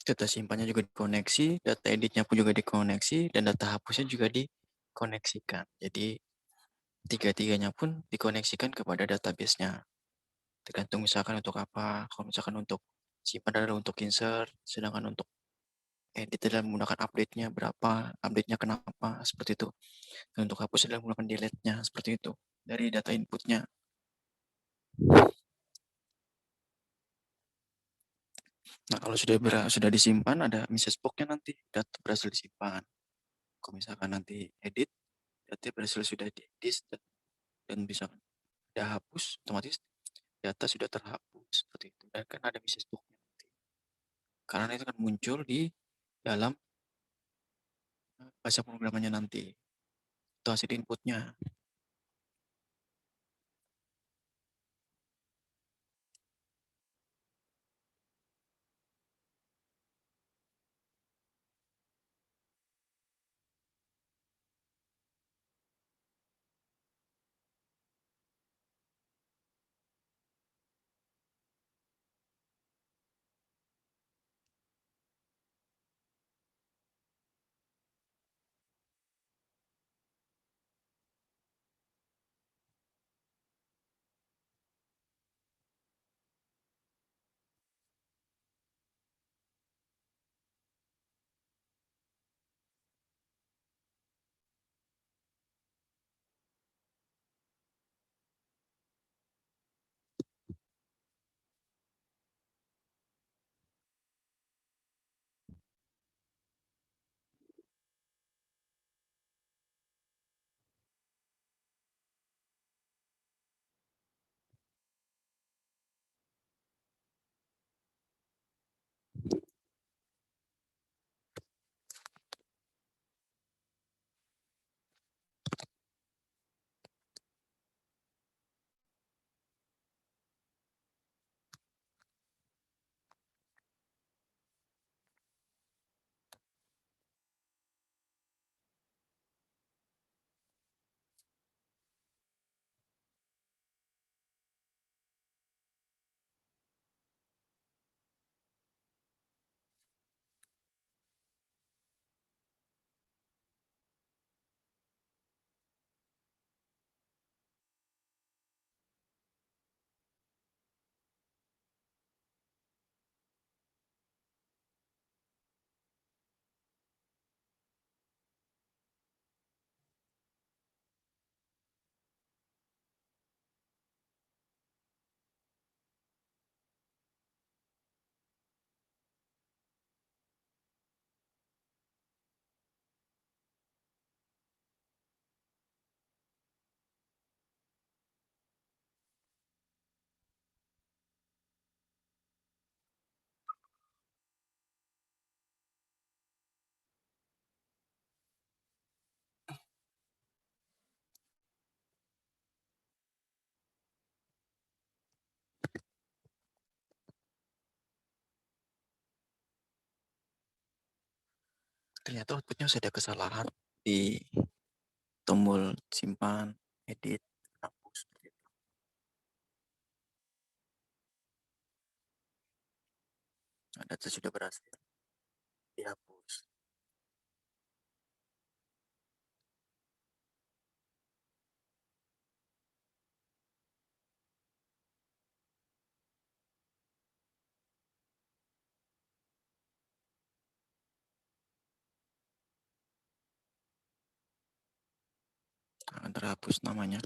Speaker 4: Data simpannya juga dikoneksi, data editnya pun juga dikoneksi, dan data hapusnya juga dikoneksikan. Jadi tiga-tiganya pun dikoneksikan kepada database-nya. Tergantung misalkan untuk apa. Kalau misalkan untuk simpan adalah untuk insert, sedangkan untuk edit adalah menggunakan update-nya berapa, update-nya kenapa, seperti itu. Dan untuk hapus adalah menggunakan delete-nya, seperti itu. Dari data input-nya. Nah, kalau sudah disimpan, ada message box-nya nanti. Data berhasil disimpan. Kalau misalkan nanti edit, data berhasil sudah di-edit dan bisa ada hapus, otomatis data sudah terhapus seperti itu. Dan kan ada message box-nya nanti. Karena itu akan muncul di dalam bahasa pemrogramannya nanti. Itu hasil inputnya. ternyata outputnya sudah ada kesalahan di tombol simpan, edit, hapus. Seperti itu. Nah, data sudah berhasil dihapus. Akan terhapus namanya.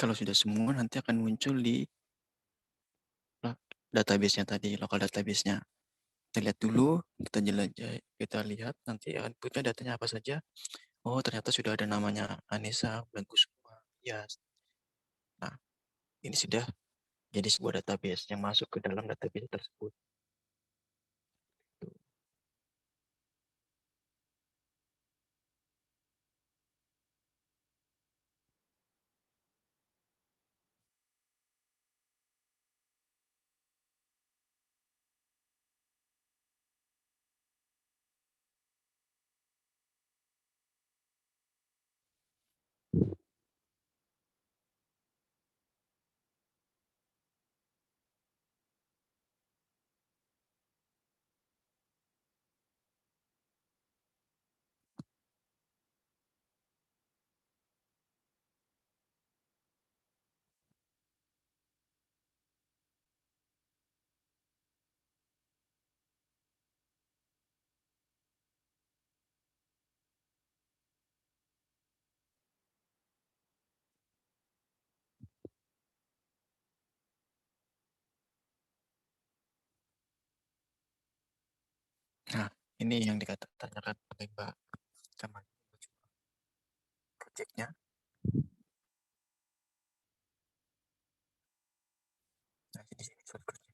Speaker 4: Kalau sudah semua nanti akan muncul di database-nya tadi, local database-nya. Kita lihat dulu, kita jelajah, kita lihat nanti outputnya datanya apa saja. Oh, ternyata sudah ada namanya Anissa Kusuma. Ya. Nah, ini sudah jadi sebuah database yang masuk ke dalam database tersebut. Ini yang ditanyakan oleh Mbak Kamal. Projectnya. Nah, di sini soal project.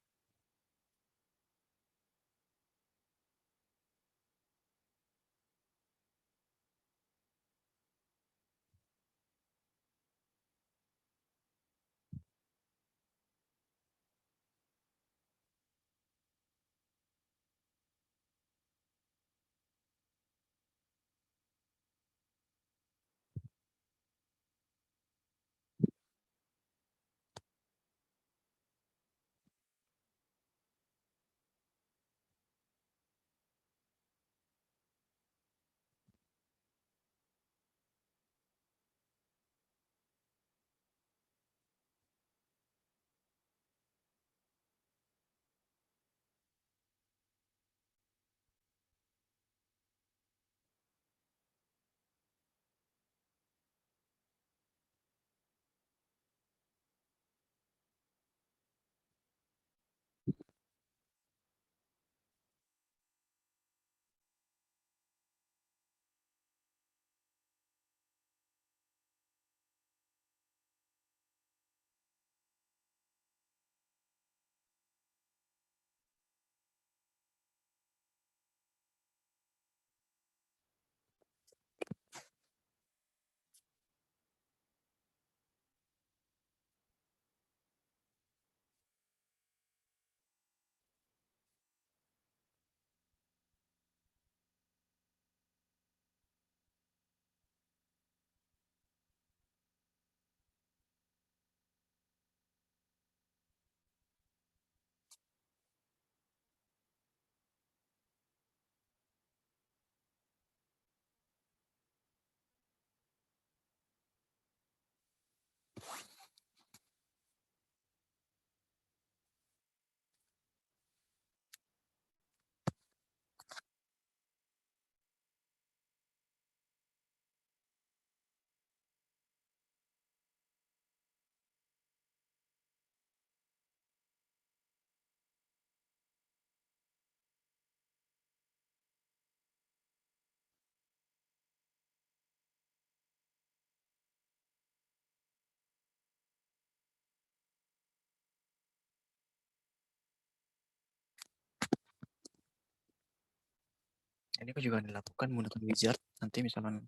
Speaker 4: Ini juga dilakukan menggunakan wizard. Nanti misalkan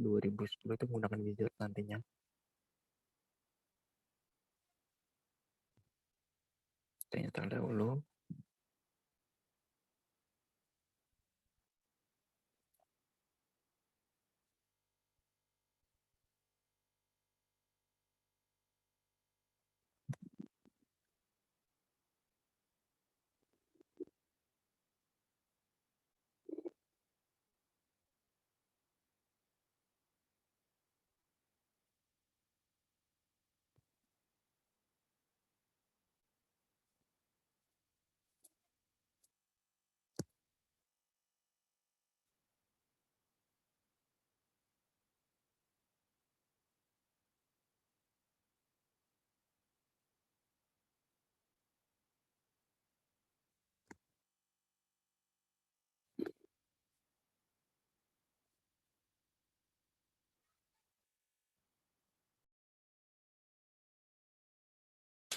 Speaker 4: 2010 itu menggunakan wizard nantinya. Tanya terdahulu.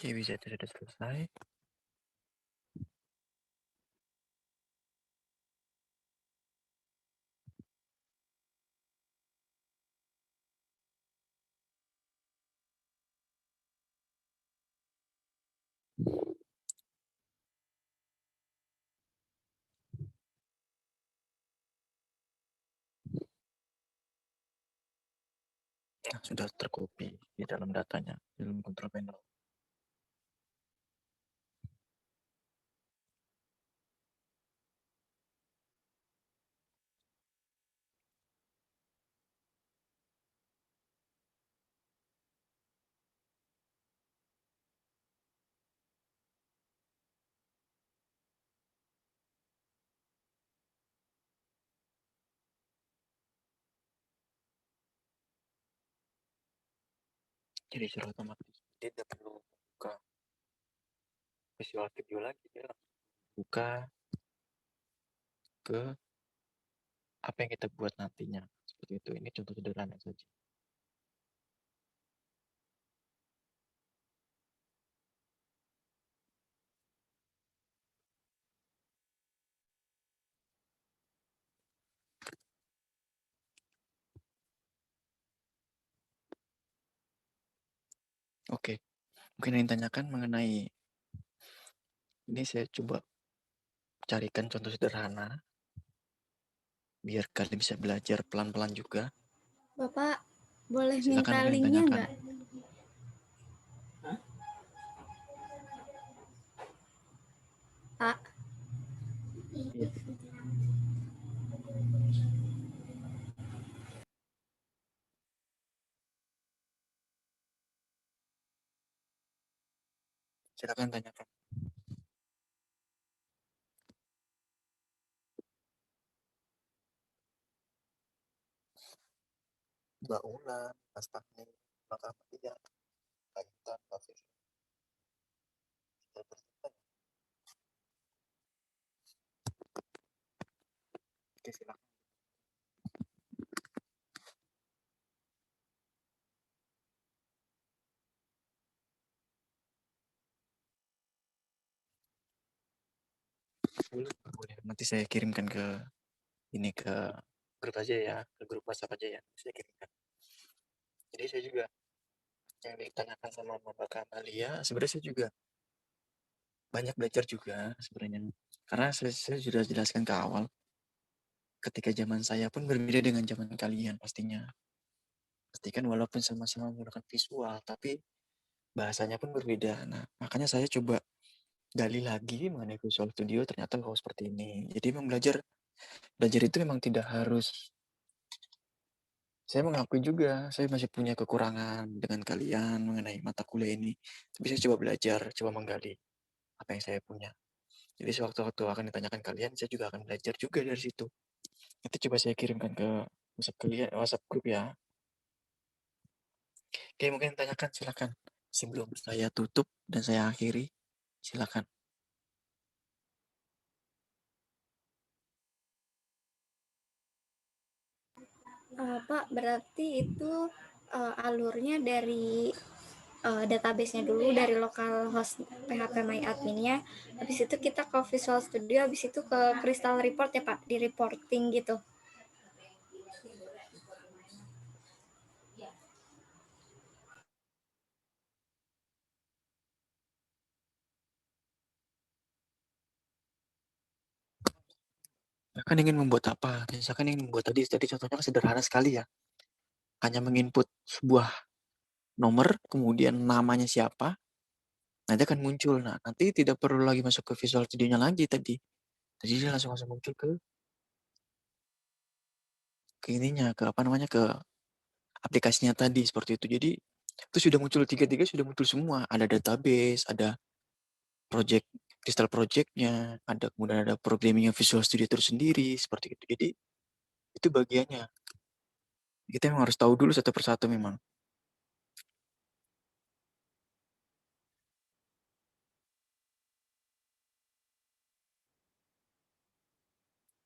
Speaker 4: Oke, wizard sudah selesai. Nah, sudah tercopy di dalam datanya, di dalam control panel. Jadi secara otomatis dia tidak perlu buka visual video lagi, dia langsung buka ke apa yang kita buat nantinya. Seperti itu. Ini contoh sederhana saja. Oke, mungkin yang ditanyakan mengenai ini saya coba carikan contoh sederhana biar kalian bisa belajar pelan-pelan juga.
Speaker 2: Bapak boleh
Speaker 4: Silakan
Speaker 2: minta
Speaker 4: mungkin
Speaker 2: linknya
Speaker 4: ditanyakan.
Speaker 2: nggak? Pak,
Speaker 4: Iya. Silakan tanyakan. Mbak Una, Mas Fahmi, Mbak Ahmadiyah, Mbak Intan, Mbak Firly. Sudah bertanya? Oke, silakan. Boleh. Nanti saya kirimkan ke ini ke grup aja ya, ke grup WhatsApp aja ya. Saya kirimkan. Jadi saya juga yang ditanyakan sama Mbak Kamalia, sebenarnya saya juga banyak belajar juga sebenarnya. Karena saya sudah jelaskan ke awal, ketika zaman saya pun berbeda dengan zaman kalian pastinya. Pastikan walaupun sama-sama menggunakan visual, tapi bahasanya pun berbeda. Nah, makanya saya coba gali lagi mengenai Visual Studio, ternyata kok seperti ini. Jadi memang belajar itu memang tidak harus. Saya mengakui juga, saya masih punya kekurangan dengan kalian mengenai mata kuliah ini. Tapi saya coba belajar, coba menggali apa yang saya punya. Jadi sewaktu-waktu akan ditanyakan kalian, saya juga akan belajar juga dari situ. Nanti coba saya kirimkan ke WhatsApp kalian, WhatsApp grup ya. Oke, mungkin tanyakan, silakan. Sebelum saya tutup dan saya akhiri, silakan.
Speaker 2: Pak, berarti itu alurnya dari database-nya dulu, dari lokal host PHP MyAdmin-nya, habis itu kita ke Visual Studio, habis itu ke Crystal Report ya Pak, di reporting gitu.
Speaker 4: Kan ingin membuat apa? Misalkan ingin membuat tadi contohnya kan sederhana sekali ya. Hanya menginput sebuah nomor, kemudian namanya siapa, nanti akan muncul. Nah, nanti tidak perlu lagi masuk ke Visual Studio-nya lagi tadi. Jadi dia langsung muncul ke ininya, ke apa namanya, ke aplikasinya tadi seperti itu. Jadi itu sudah muncul tiga-tiga sudah muncul semua. Ada database, ada project Crystal Project-nya, ada kemudian ada programming Visual Studio tersendiri seperti itu. Jadi itu bagiannya. Kita memang harus tahu dulu satu persatu memang.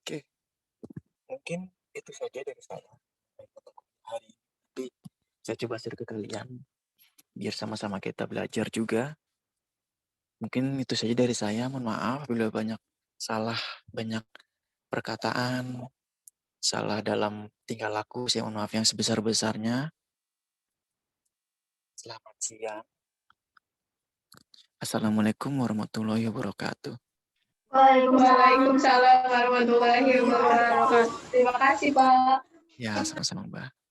Speaker 4: Oke, mungkin itu saja dari saya untuk hari ini. Tapi saya coba share ke kalian biar sama-sama kita belajar juga. Mungkin itu saja dari saya. Mohon maaf apabila banyak salah, banyak perkataan, salah dalam tingkah laku. Saya mohon maaf yang sebesar-besarnya. Selamat siang. Assalamualaikum warahmatullahi wabarakatuh.
Speaker 5: Waalaikumsalam warahmatullahi wabarakatuh. Terima kasih, Pak.
Speaker 4: Ya, sama-sama, Mbak.